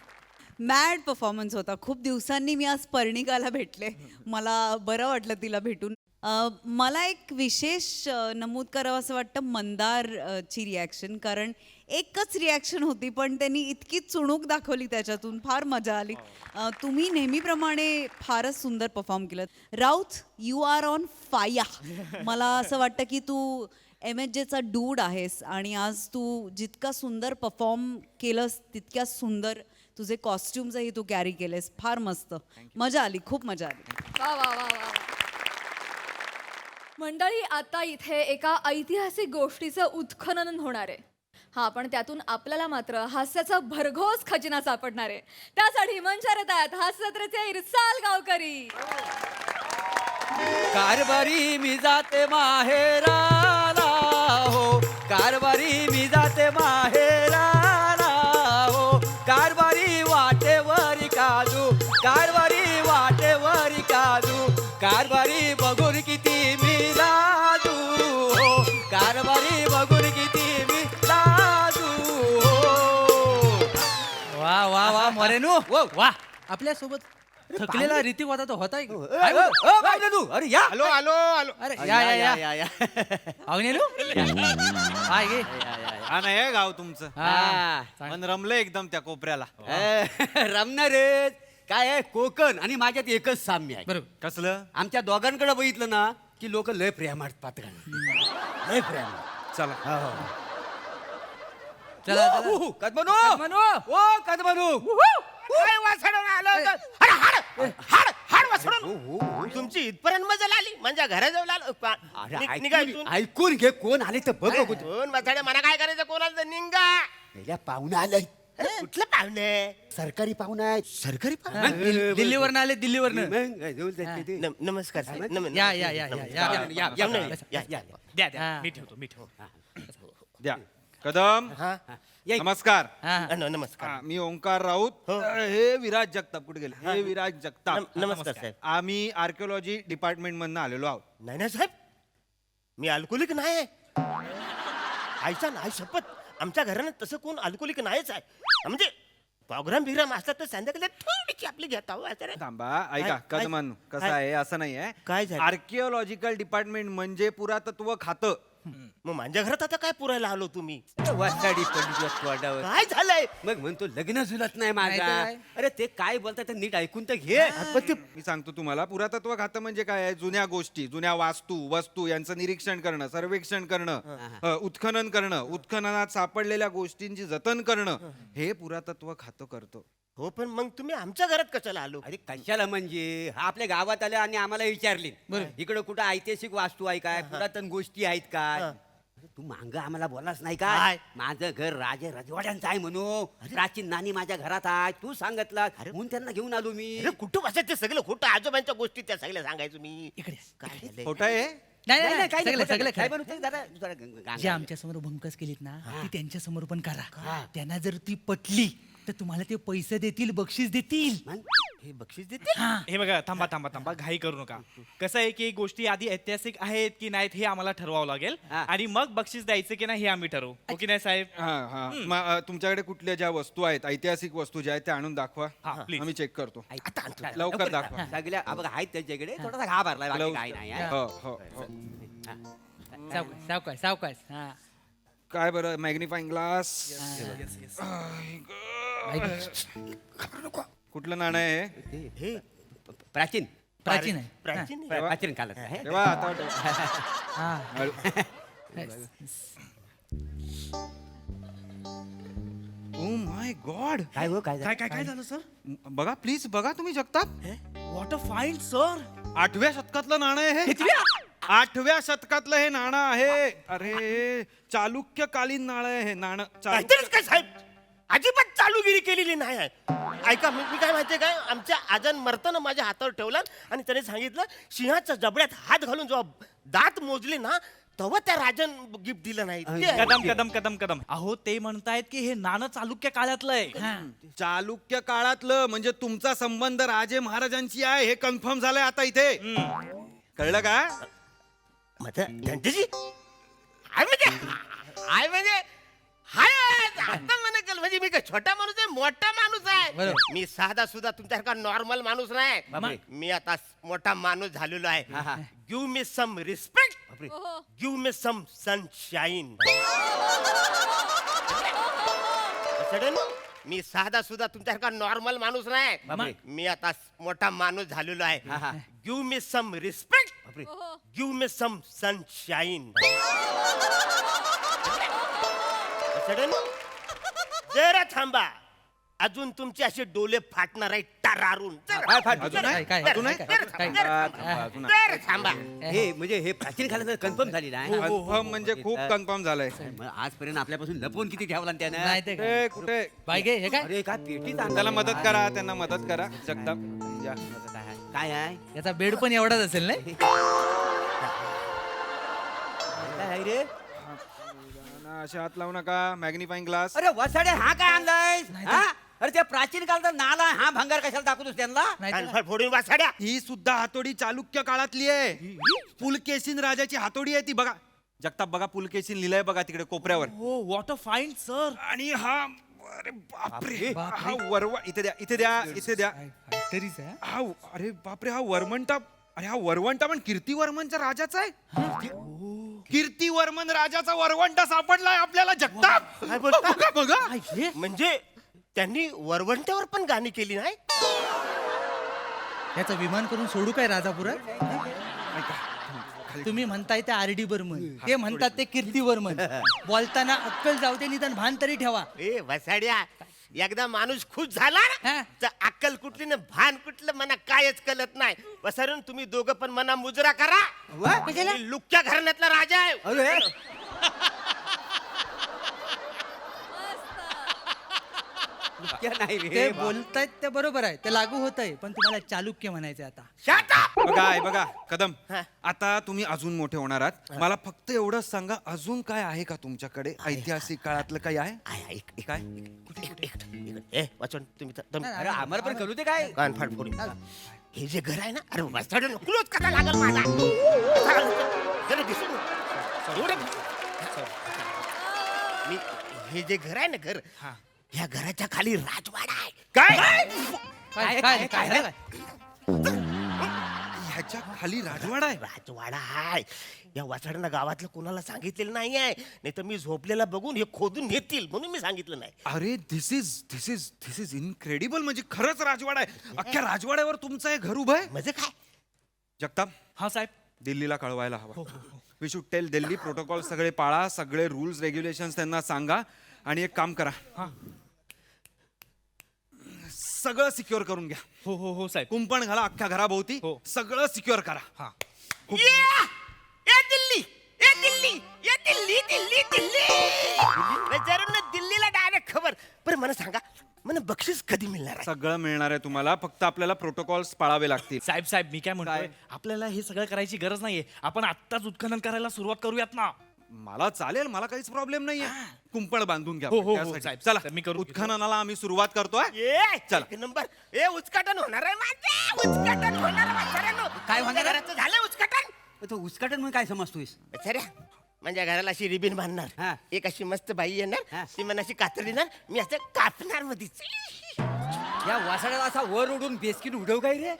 Speaker 12: मॅड परफॉर्मन्स होता. खूप दिवसांनी मी आज पर्णिकाला भेटले. मला बरं वाटलं तिला भेटून. मला एक विशेष नमूद करावं असं वाटतं मंदार ची रिॲक्शन. कारण एकच रिॲक्शन होती पण त्यांनी इतकी चुणूक दाखवली त्याच्यातून, फार मजा आली. तुम्ही नेहमीप्रमाणे फारच सुंदर परफॉर्म केलं. Raut, you are on fire. मला असं वाटतं की तू MHJचा डूड आहेस आणि आज तू जितका सुंदर परफॉर्म केलंस तितक्या सुंदर तुझे कॉस्ट्युम्सही तू कॅरी केलेस. फार मस्त मजा आली, खूप मजा आली.
Speaker 7: वा वा वा वा. मंडळी आता इथे एका ऐतिहासिक गोष्टीचं उत्खनन होणार आहे. हा पण त्यातून आपल्याला मात्र हास्याचा भरघोस खजिना सापडणार आहे. त्यासाठी मंचावर येत आहेत हास्यजत्रेचे इरसाल गावकरी.
Speaker 13: कारभारी मी जाते माहेराला हो, कारभारी मी जाते माहेराला हो, कारभारी वाटेवरी काजू, कारभारी वाटेवरी काजू, कारभारी बघून किती मी लाजू हो, कारभारी बघून किती मी लाजू हो.
Speaker 14: वा वा वा मोरेनू वा. आपल्या सोबत थकलेला ऋतिक होता तो होता.
Speaker 13: अरे या.
Speaker 9: आलो आलो आलो.
Speaker 14: अरे या या या या अग्नेलू काय गे.
Speaker 15: हा नाही गाव तुमचं. पण रमलं एकदम त्या कोपऱ्याला.
Speaker 13: रमणार रे. काय आहे, कोकण आणि माझ्यात एकच साम्य आहे.
Speaker 14: बरोबर.
Speaker 15: कसलं?
Speaker 13: आमच्या दोघांकडे बघितलं ना की लोक लय प्रेम पात्र, लय प्रेम.
Speaker 15: चला.
Speaker 14: चला
Speaker 13: कदमनू
Speaker 14: कदमनू.
Speaker 13: ओ कदमनू.
Speaker 2: काय वासडून आलं होतं? हाड, हाड, हाड, हाड वासडून. तुमची इथपर्यंत मजा आली म्हणजे घराजवळ आलो.
Speaker 13: अरे
Speaker 2: निघा
Speaker 13: ऐकून
Speaker 2: इथून.
Speaker 13: ऐकून घे, कोण आले तर बघ.
Speaker 2: दोन वासडे मला काय करायचं, कोणाला तर निघा.
Speaker 13: पहिल्या पाहुणा आलाय.
Speaker 2: अरे, कुठलं पाहुणे?
Speaker 13: सरकारी पाहुणा आहे.
Speaker 2: सरकारी पाहुणे?
Speaker 14: दिल्लीवरनं आले दिल्लीवरनं.
Speaker 2: नमस्कार साहेब.
Speaker 14: या या या या या. द्या द्या मी ठेवतो मी ठेवतो.
Speaker 15: द्या. कदम. नमस्कार.
Speaker 2: नमस्कार.
Speaker 15: मी ओंकार राऊत. हे विराज जगताप कुठे गेले? हे विराज जगताप.
Speaker 2: नमस्कार साहेब.
Speaker 15: आम्ही आर्किओलॉजी डिपार्टमेंट मधनं आलेलो आहोत.
Speaker 2: नाही ना साहेब, मी अल्कोहोलिक नाही. आईचा नाही शपथ, आमच्या घरानं तसं कोण अल्कोहोलिक नाहीच आहे. म्हणजे प्रोग्राम बिग्राम असतात तर संध्याकाळी थोडीशी आपली घेता.
Speaker 15: थांबा, ऐका कदमान, कसं आहे असं नाही आहे.
Speaker 2: काय झालं?
Speaker 15: आर्किओलॉजिकल डिपार्टमेंट म्हणजे पुरातत्व खातं.
Speaker 2: मग माझ्या घरात आता काय पुरायला आलो तुम्ही?
Speaker 13: वासाडी पडली तोंडावर.
Speaker 2: काय झालंय?
Speaker 13: मग म्हणतो लग्न जुलत नाही माझा.
Speaker 14: काय?
Speaker 13: अरे ते काय बोलतात ते नीट ऐकून तर घे.
Speaker 15: मी सांगतो तुम्हाला, पुरातत्व खातं म्हणजे काय आहे? जुन्या गोष्टी, जुन्या वास्तू वस्तू यांचं निरीक्षण करणं, सर्वेक्षण करणं, उत्खनन करणं, उत्खननात सापडलेल्या गोष्टींची जतन करणं, हे पुरातत्व खातं करतं.
Speaker 2: हो, पण मग तुम्ही आमच्या घरात कशाला आलो?
Speaker 13: अरे कशाला म्हणजे आपल्या गावात आल्या आणि आम्हाला विचारली इकडे कुठं ऐतिहासिक वास्तू आहे काय, पुरातन गोष्टी आहेत काय. तू मांग आम्हाला बोलाच नाही काय. माझं घर राजे रजवाड्यांचं आहे म्हणून, प्राचीन नाणी माझ्या घरात आहे तू सांगितलं म्हणून त्यांना घेऊन आलो मी.
Speaker 2: अरे कुठं बसायचं सगळं खोटं, आजोबांच्या गोष्टी त्या सगळ्या सांगायचं मी.
Speaker 14: इकडे
Speaker 2: काय झालंय?
Speaker 15: खोटं आहे?
Speaker 14: नाही काय
Speaker 13: सगळं
Speaker 14: सगळं
Speaker 13: काय
Speaker 14: खरं.
Speaker 13: बनवते जरा दुसरा
Speaker 14: जे आमच्या समोर भंकस केलीत ना ती त्यांच्या समोर पण करा. त्यांना जर ती पटली तर तुम्हाला ते पैसे देतील, बक्षीस देतील.
Speaker 1: हे बक्षीस देते
Speaker 3: हे बघा थांबा थांबा थांबा घाई करू नका. कसं आहे की गोष्टी आधी ऐतिहासिक आहेत की नाहीत हे आम्हाला ठरवावं लागेल आणि मग बक्षीस द्यायचं की नाही हे आम्ही ठरवू. हो की नाही साहेब?
Speaker 15: तुमच्याकडे कुठल्या ज्या वस्तू आहेत ऐतिहासिक वस्तू ज्या आहेत त्या आणून दाखवा.
Speaker 3: please.
Speaker 15: आम्ही चेक करतो.
Speaker 13: आता आणतो.
Speaker 15: लवकर दाखवा.
Speaker 13: सगळ्या बघा आहेत त्यांच्याकडे थोडासा घाबरला बाकी काही नाही हा.
Speaker 15: हो, हो, हो.
Speaker 14: सावकाश सावकाश हा.
Speaker 15: काय बरं मॅग्निफाईंग ग्लास. कुठलं नाणं आहे
Speaker 13: हे प्राचीन
Speaker 14: प्राचीन आहे.
Speaker 13: प्राचीन काळात आहे.
Speaker 15: तेव्हा आता ओ माय गॉड.
Speaker 13: काय हो काय
Speaker 3: काय काय काय झालं सर?
Speaker 15: बघा प्लीज बघा तुम्ही Jagtap.
Speaker 3: What a fine sir.
Speaker 15: 8व्या शतकातलं नाणं आहे हे. 8व्या शतकातलं हे नाणं आहे. अरे चालुक्यकालीन नाणं आहे हे नाणं.
Speaker 1: काहीतरीच काय साहेब अजिबात चालूगिरी केलेली नाही आहे. ऐका मी काय माहितीये काय आमच्या आजन मरताना माझ्या हातावर ठेवला आणि त्याने सांगितलं सिंहाच्या जबड्यात हात घालून जेव्हा दात मोजले ना तेव्हा त्या राजन गिफ्ट दिलं नाही.
Speaker 3: कदम कदम कदम कदम. अहो ते म्हणतायत की हे नाणं चालुक्य काळातलं आहे.
Speaker 15: चालुक्य काळातलं म्हणजे तुमचा संबंध राजे महाराजांची आहे हे कन्फर्म झालंय आता इथे. कळलं का?
Speaker 1: धनतेजी हाय म्हणजे हाय आता म्हणजे मी काय छोटा माणूस आहे मोठा माणूस आहे. मी साधा सुद्धा तुमच्यासारखा नॉर्मल माणूस नाही. मी आता मोठा माणूस झालेलो आहे. Give me some respect. Give me some sunshine. मी साधा सुद्धा तुमच्यासारखा नॉर्मल माणूस नाही. मी आता मोठा माणूस झालेलो आहे. Give me some respect. Give me some sunshine. जरा थांबा अजून तुमचे असे डोले फाटणार आहे टरारून. थांबा.
Speaker 13: हे म्हणजे हे प्राचीन काळात कन्फर्म झालेलं आहे.
Speaker 15: कन्फर्म म्हणजे खूप कन्फर्म झालंय.
Speaker 13: मग आजपर्यंत आपल्यापासून लपवून किती ठेवला
Speaker 14: नाही
Speaker 13: त्यानं.
Speaker 14: ते
Speaker 15: ए, कुठे
Speaker 14: बायगे हे काय
Speaker 13: अरे काय पेटीत
Speaker 15: त्याला मदत करा त्यांना मदत करा. जगताप या.
Speaker 13: काय आहे
Speaker 14: याचा बेड पण एवढाच असेल नाही.
Speaker 13: काय आहे रे.
Speaker 15: असे हात लावू नका. Magnifying glass.
Speaker 13: अरे वसाडे हा काय आणलाय. अरे त्या प्राचीन काळाचा नाला हा भंगार कशाला दाखवतोस त्यांना.
Speaker 1: फोडून वासाड्या.
Speaker 15: ही सुद्धा हातोडी चालुक्य काळातली आहे. पुलकेशीन राजाची हातोडी आहे ती. बघा जगताप बघा पुलकेशीन लिहिलंय बघा तिकडे कोपऱ्यावर.
Speaker 3: हो व्हॉट अ फाईन सर.
Speaker 15: आणि हा अरे बापरे हा वरवा इथे द्या इथे द्या इथे द्या.
Speaker 14: तरीच आहे.
Speaker 15: हा अरे बापरे हा वरवंटा. अरे हा वरवंटा पण कीर्तिवर्मनच्या राजाचा आहे. कीर्तिवर्मन राजाचा वरवंटा सापडलाय आपल्याला. जगताप बघा बघा.
Speaker 1: म्हणजे त्यांनी वरवंट्यावर पण गाणी केली नाही.
Speaker 14: याचं विमान करून सोडू काय राजापुरात. तुम्ही म्हणताय ते आर.डी. बर्मन ते म्हणतात ते कीर्ती वर्मन. बोलताना अक्कल जाऊ दे निदान भान तरी ठेवा.
Speaker 1: ए वसाड्या एकदा माणूस खुश झाला ना तर अक्कल कुठली ना भान कुठलं मना कायच कळत नाही. वसारून तुम्ही दोघं पण मना मुजरा करा. मी लुक्या घराण्यातला राजा आहे.
Speaker 13: अरे नाही
Speaker 14: ते
Speaker 13: रे.
Speaker 14: बोलतायत ते बरोबर आहे ते लागू होत आहे पण तुम्हाला चालुक्य म्हणायचं आता.
Speaker 15: बघा आहे बघा कदम. आता तुम्ही अजून मोठे होणार आहात. मला फक्त एवढंच सांगा अजून काय आहे का तुमच्याकडे ऐतिहासिक काळातलं काही आहे.
Speaker 1: काय ए वाचन तुम्ही
Speaker 13: अरे आम्हाला पण करू दे काय.
Speaker 1: कान फाट फोडी. हे जे घर आहे ना अरे वाचन क्लोज कसा लागल माझा. जरा दिसून मी हे जे घर आहे ना घर ह्या घराच्या खाली राजवाडा आहे.
Speaker 14: काय काय काय
Speaker 15: ह्याच्या खाली राजवाडा आहे.
Speaker 1: राजवाडा आहे. या वाचाड्यांना गावातलं कोणाला सांगितलेलं नाही आहे. नाही तर मी झोपलेला बघून हे खोदून नेतील म्हणून मी सांगितलं नाही.
Speaker 15: अरे दिस इज इनक्रेडिबल. म्हणजे खरंच राजवाडा आहे. अख्ख्या राजवाड्यावर तुमचं हे घर उभं आहे.
Speaker 1: म्हणजे काय
Speaker 15: जगताप
Speaker 3: हा साहेब
Speaker 15: दिल्लीला कळवायला हवं. We should tell Delhi protocol सगळे पाळा. सगळे रूल्स रेग्युलेशन्स त्यांना सांगा. आणि एक काम करा सगळं सिक्युअर करून घ्या.
Speaker 3: हो हो हो साहेब.
Speaker 15: कुंपण घाला अख्ख्या घराभोवती. सगळं सिक्युअर करा.
Speaker 1: दिल्लीला डायरेक्ट खबर. पण मला सांगा मला बक्षीस कधी मिळणार आहे.
Speaker 15: सगळं मिळणार आहे तुम्हाला. फक्त आपल्याला प्रोटोकॉल्स पाळावे लागतील.
Speaker 3: साहेब मी काय म्हणतोय आपल्याला हे सगळं करायची गरज नाहीये. आपण आत्ताच उत्खनन करायला सुरुवात करूयात ना.
Speaker 15: मला चालेल, मला काहीच प्रॉब्लेम नाहीये. कुंपण बांधून घ्या
Speaker 8: हो, हो, हो,
Speaker 15: त्यासाठी.
Speaker 8: साहेब,
Speaker 15: चला
Speaker 8: साहेब, मी करून घेतो.
Speaker 15: उत्खननाला आम्ही सुरुवात करतोय. चला.
Speaker 2: एक नंबर. ए उचकाटन होणार आहे माझे, उचकाटन होणार आहे म्हाताऱ्यानो.
Speaker 13: काय होणार आहे?
Speaker 2: घराचं झालं उचकाटन.
Speaker 13: तो उचकाटन म्हणून काय समजतोयस?
Speaker 2: सऱ्या माझ्या घराला अशी रिबीन बांधणार, एक अशी मस्त बाई येणार, ती मला अशी कातरणार, मी असं कापणार मधीच.
Speaker 13: या वासाड्याला असा वर उडून बेसकीन उडव काय रे?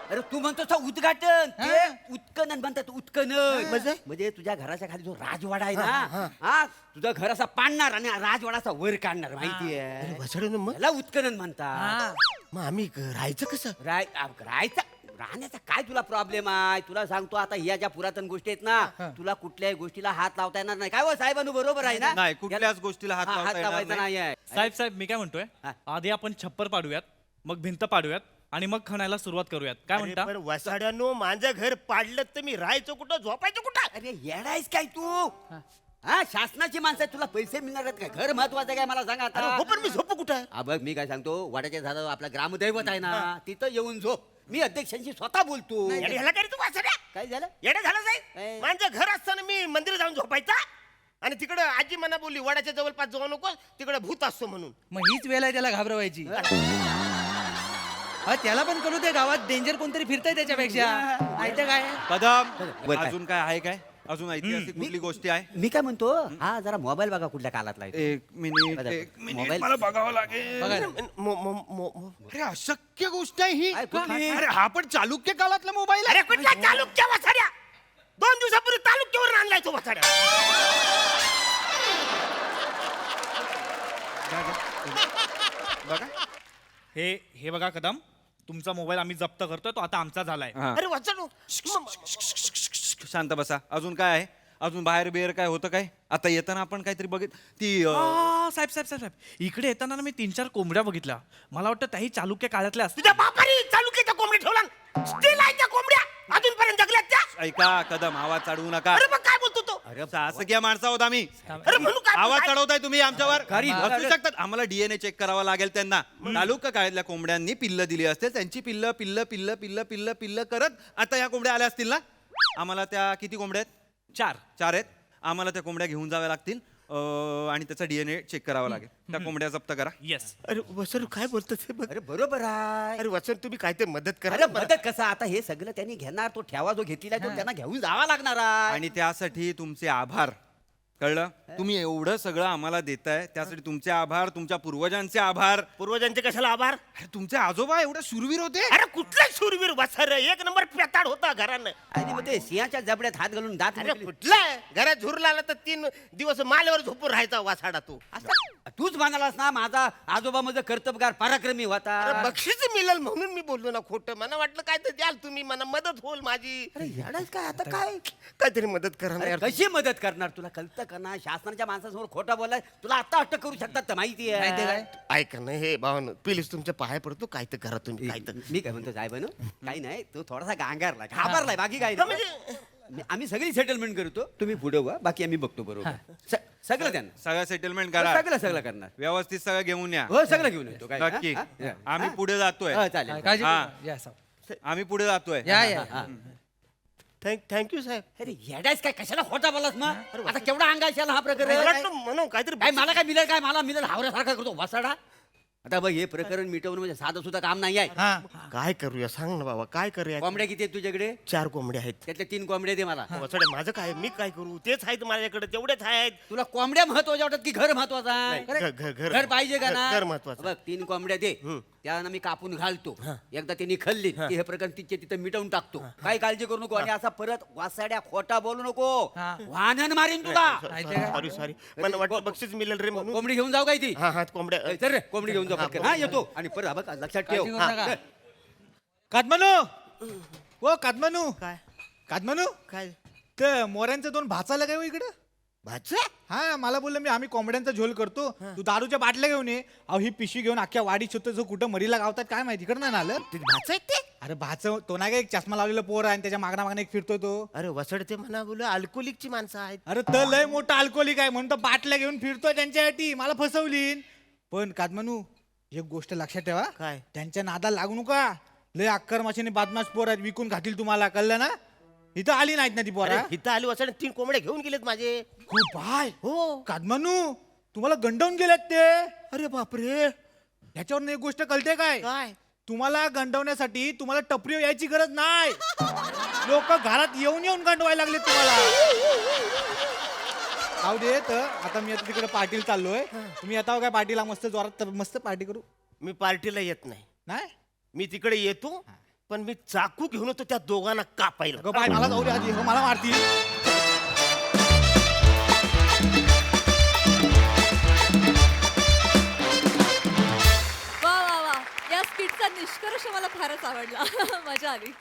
Speaker 13: अरे तू म्हणतो उद्घाटन, ते उत्खनन म्हणतात, उत्खनन. म्हणजे तुझ्या घराच्या खाली जो राजवाडा आहे ना, हा तुझं घर असा पाडणार आणि राजवाडाचा वर काढणार, माहितीये? मला उत्खनन म्हणतात.
Speaker 2: मग आम्ही राहायचं कसं?
Speaker 13: राहायचं राहण्याचा काय तुला प्रॉब्लेम आहे? तुला सांगतो आता ह्या ज्या पुरातन गोष्टी आहेत ना, तुला कुठल्याही गोष्टीला हात लावता येणार नाही. काय हो साहेबांनो, बरोबर आहे ना?
Speaker 15: नाही, कुठल्याच गोष्टीला हात लावता येणार
Speaker 13: लावायचा
Speaker 15: नाही.
Speaker 13: नाही आहे.
Speaker 14: साहेब मी काय म्हणतोय, आधी आपण छप्पर पाडूयात, मग भिंत पाडूयात आणि मग खणायला सुरुवात करूयात. काय म्हणता?
Speaker 2: पण वसाड्यानो, माझं घर पाडलं तर मी राहायचं कुठं, झोपायचं कुठं?
Speaker 13: अरे येडायस काय तू? हा शासनाची माणसं आहेत, तुला पैसे मिळणार आहेत काय? घर महत्वाचं आहे काय मला सांगा आता.
Speaker 2: पण मी झोपू कुठं?
Speaker 13: बघ मी काय सांगतो, वाड्याच्या झाडावर आपलं ग्रामदैवत आहे ना, तिथं येऊन झोप. मी अध्यक्षांशी स्वतः बोलतो.
Speaker 2: ह्याला काय रे तू वासाड्या?
Speaker 13: काय झालं?
Speaker 2: येडे झालं जाईल. माझं घर असताना मी मंदिर जाऊन झोपायचा, आणि तिकडं आजी मला बोलली वडाच्या जवळपास जाऊ नको, तिकडे भूत असतो म्हणून.
Speaker 14: मग हीच वेळ आहे त्याला घाबरवायची. त्याला पण करू दे, गावात डेंजर कोणतरी फिरतंय त्याच्यापेक्षा. माहिती काय?
Speaker 15: कदम, अजून काय आहे? काय अजून ऐतिहासिक कुठली गोष्टी आहे?
Speaker 13: मी काय म्हणतो, हा जरा मोबाईल बघा कुठल्या कालातला आहे.
Speaker 15: एक मिनिट,
Speaker 13: मोबाईल
Speaker 15: मला बघावं लागेल. अरे अशक्य गोष्ट आहे ही. अरे हा पण चालुक्य काळातला मोबाईल आहे.
Speaker 2: अरे कुठल्या चालुक्य वसाड्या? 2 दिवसापूर्वी तालुक्यावर आणलाय तो वसाड्या.
Speaker 15: बघा,
Speaker 14: हे बघा कदम, तुमचा मोबाईल आम्ही जप्त करतोय, तो आता आमचा झालाय.
Speaker 2: अरे वाचलो.
Speaker 15: शांत बसा. अजून काय आहे? अजून बाहेर बिहेर काय होतं काय? आता येताना आपण काहीतरी बघित ती
Speaker 14: साहेब इकडे येताना ना मी 3-4 कोंबड्या बघितल्या. मला वाटतं त्याही चालुक्य काळातल्या असतील.
Speaker 2: तुझ्या बापारी चालुक्याच्या कोंबड्या ठेवला, स्टील आहे त्या कोंबड्या, अजूनपर्यंत जगल्यात त्या.
Speaker 15: ऐका कदम, आवाज चढवू नका.
Speaker 2: अरे मग काय बोलतो तो?
Speaker 15: अरे शासकीय माणसं आहोत आम्ही.
Speaker 2: अरे म्हणू काय?
Speaker 15: आवाज चढवताय तुम्ही आमच्यावर. असू शकतात. आम्हाला डीएनए चेक करावा लागेल त्यांना. तालुका काळातल्या कोंबड्यांनी पिल्ल दिली असतील, त्यांची पिल्ल पिल्ल पिल्ल पिल्ल पिल्ल पिल्ल करत आता या कोंबड्या आल्या असतील ना. आम्हाला त्या किती कोंबड्या आहेत? 4 आहेत. आम्हाला त्या कोंबड्या घेऊन जाव्या लागतील आणि त्याचा डीएनए चेक करावा लागेल. त्या कोंबड्या जप्त करा.
Speaker 14: येस.
Speaker 2: अरे वसंत काय बोलतो ते बघ.
Speaker 13: अरे बरोबर आहे.
Speaker 2: अरे वसंत तुम्ही काय ते मदत करा.
Speaker 13: अरे मदत कसं, आता हे सगळं त्यांनी घेणार, तो ठेवा जो घेतलेला आहे तो त्यांना घेऊन जावा लागणार आहे.
Speaker 15: आणि त्यासाठी तुमचे आभार. कळलं? तुम्ही एवढं सगळं आम्हाला देताय त्यासाठी तुमचे आभार, तुमच्या पूर्वजांचे आभार.
Speaker 2: पूर्वजांचे कशाला आभार?
Speaker 15: अरे तुमचे आजोबा एवढे शूरवीर होते.
Speaker 2: अरे कुठला शूरवीर वसर, एक नंबर पेताड होता घरानं.
Speaker 13: आणि मग ते सिंहाच्या जबड्यात हात घालून दात
Speaker 2: अरे कुठला घरात झुरला आला तर 3 दिवस माल्यावर झोपून राहायचा वासाडा तू.
Speaker 13: तूच म्हणालास ना माझा आजोबा माझं कर्तबगार पराक्रमी होता.
Speaker 2: अरे बक्षीस मिळेल म्हणून मी बोललो ना खोटं. मला वाटलं काय तर द्याल तुम्ही, मला मदत होईल माझी.
Speaker 13: अरे येडाच काय आता काय?
Speaker 2: काहीतरी मदत करा ना
Speaker 13: अरे
Speaker 2: यार.
Speaker 13: कशी मदत करणार? तुला कळतं का ना, शासनाच्या माणसासमोर खोटा बोलाय तुला आता अटक करू शकतात तर माहिती आहे.
Speaker 2: ऐका ना हे भावानं, प्लीज तुमच्या पाया पडतो, काय तर करा तुम्ही. काय तर
Speaker 13: मी काय म्हणतो साहेबांनो, काही नाही, तो थोडासा गांगारला घाबरलाय, बाकी काय नाही. आम्ही सगळी सेटलमेंट करतो, तुम्ही पुढे व्हा, बाकी आम्ही बघतो. बरोबर सगळं त्यांना
Speaker 15: सगळं सेटलमेंट करा.
Speaker 13: सगळं करणार.
Speaker 15: व्यवस्थित सगळं घेऊन या.
Speaker 13: हो सगळं घेऊन येतो. काय
Speaker 15: नक्की. आम्ही पुढे जातोय.
Speaker 13: चालेल.
Speaker 15: आम्ही पुढे जातोय.
Speaker 2: थँक्यू साहेब.
Speaker 13: अरे येडायच काय, कशाला खोटा बोलास मग? आता केवढा अंगाशाला हा प्रकार
Speaker 2: म्हणून काहीतरी
Speaker 13: काय मला काय मिळेल, काय मला मिळेल हावऱ्यासारखा करतो वसाडा. आता बघ हे प्रकरण मिटवणं म्हणजे साधं सुद्धा काम नाही आहे.
Speaker 2: काय करूया सांग ना बाबा, काय करूया?
Speaker 13: कोंबड्या किती आहेत तुझ्याकडे?
Speaker 2: 4 कोंबड्या आहेत.
Speaker 13: त्यातल्या 3 कोंबड्या दे मला.
Speaker 2: वसाडे माझं काय, मी काय करू? तेच आहेत माझ्याकडे, तेवढेच आहेत.
Speaker 13: तुला कोंबड्या महत्वाच्या वाटत की घर महत्वाचा आहे? घर पाहिजे का ना?
Speaker 2: घर महत्वाचं.
Speaker 13: बघ 3 कोंबड्या दे, त्यानं मी कापून घालतो. एकदा त्यांनी खाल्ली की हे प्रकरण तिचे तिथं मिटवून टाकतो. काही काळजी करू नको. आणि असा परत वासाड्या खोटा बोलू नको, वाहन मारीन तुला.
Speaker 2: सॉरी मला वाटलं बक्षीस मिळेल रे म्हणून.
Speaker 13: कोंबडी घेऊन जाऊ काय ती?
Speaker 2: हा कोंबड्या.
Speaker 13: चल रे कोंबडी घेऊन जाऊ पटकन. हा येतो. आणि परत बघ लक्षात ठेव.
Speaker 3: कादमानू, ओ कादमानू,
Speaker 2: काय
Speaker 3: कादमानू,
Speaker 2: काय
Speaker 3: ते मोऱ्यांचे 2 भाचाला काय हो इकडं?
Speaker 2: भाचा?
Speaker 3: हा मला बोललं मी आम्ही कोंबड्यांचा झोल करतो, तू दारूच्या बाटल्या घेऊन ये. अहो ही पिशवी घेऊन अख्ख्या वाडी शोधतो, जो कुठं मरीला गावतात काय माहिती, इकडं नाही आलं.
Speaker 2: भाचा आहेत ते?
Speaker 3: अरे भाच तो नाही का एक चष्मा लावलेला पोर आहे आणि त्याच्या मागणा एक फिरतोय तो.
Speaker 2: अरे वसडते म्हणा बोल, अल्कोहोलिकची माणसं आहेत.
Speaker 3: अरे तर लय मोठा अल्कोहोलिक आहे म्हणून तो बाटल्या घेऊन फिरतोय त्यांच्यासाठी. मला फसवली. पण कादमानू एक गोष्ट लक्षात ठेवा,
Speaker 2: काय?
Speaker 3: त्यांच्या नादाला लागू नका. लय अक्कर माशाने बादमाश पोर आहेत, विकून खातील तुम्हाला, कळलं ना? इथं आली नाहीत ना ती पोरा
Speaker 16: इथं आली वाचन 3 कोंबड्या घेऊन गेलेत माझे.
Speaker 3: हो बाय
Speaker 16: हो.
Speaker 3: कादमानू तुम्हाला गंडवून गेलेत ते.
Speaker 16: अरे बापरे.
Speaker 3: ह्याच्यावर एक गोष्ट कळते काय
Speaker 16: काय?
Speaker 3: तुम्हाला गंडवण्यासाठी तुम्हाला टपरीवर यायची गरज नाही. लोक घरात येऊन येऊन गंडवायला लागले तुम्हाला. जाऊ दे तर आता मी आता तिकडे पार्टीला चाललोय. तुम्ही येता काय पार्टीला? मस्त जोरात मस्त पार्टी करू.
Speaker 16: मी पार्टीला येत नाही.
Speaker 3: नाही
Speaker 16: मी तिकडे येतो पण मी चाकू घेऊन येतो त्या दोघांना कापायला.
Speaker 3: अगं बाय मला जाऊ दे आधी. हो, मला मारतील.
Speaker 7: वा वा वा, या स्किटचा निष्कर्ष मला फारच आवडला. मजा आली.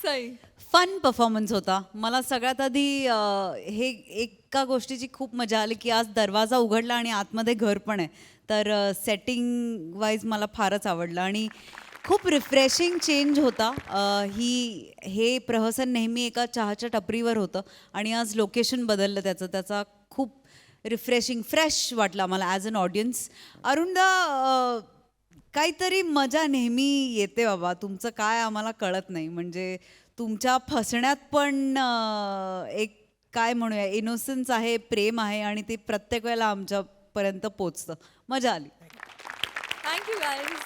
Speaker 7: सई.
Speaker 12: फन परफॉर्मन्स होता. मला सगळ्यात आधी हे एका गोष्टीची खूप मजा आली की आज दरवाजा उघडला आणि आतमध्ये घर पण आहे. तर सेटिंग वाईज मला फारच आवडलं आणि खूप रिफ्रेशिंग चेंज होता. हे प्रहसन नेहमी एका चहाच्या टपरीवर होतं आणि आज लोकेशन बदललं त्याचा खूप रिफ्रेशिंग फ्रेश वाटलं मला ॲज अन ऑडियन्स. अरुणदा, काहीतरी मजा नेहमी येते बाबा. तुमचं काय आम्हाला कळत नाही. म्हणजे तुमच्या फसण्यात पण एक काय म्हणूया इनोसन्स आहे, प्रेम आहे आणि ते प्रत्येक वेळेला आमच्यापर्यंत पोचतं. मजा आली.
Speaker 7: Thank you guys.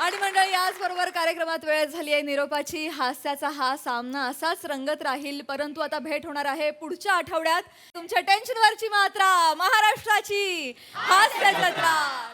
Speaker 7: आणि मंडळी याचबरोबर कार्यक्रमात वेळ झाली आहे निरोपाची. हास्याचा हा सामना असाच रंगत राहील, परंतु आता भेट होणार आहे पुढच्या आठवड्यात. तुमच्या टेन्शनवरची मात्रा महाराष्ट्राची हास्य जत्रा.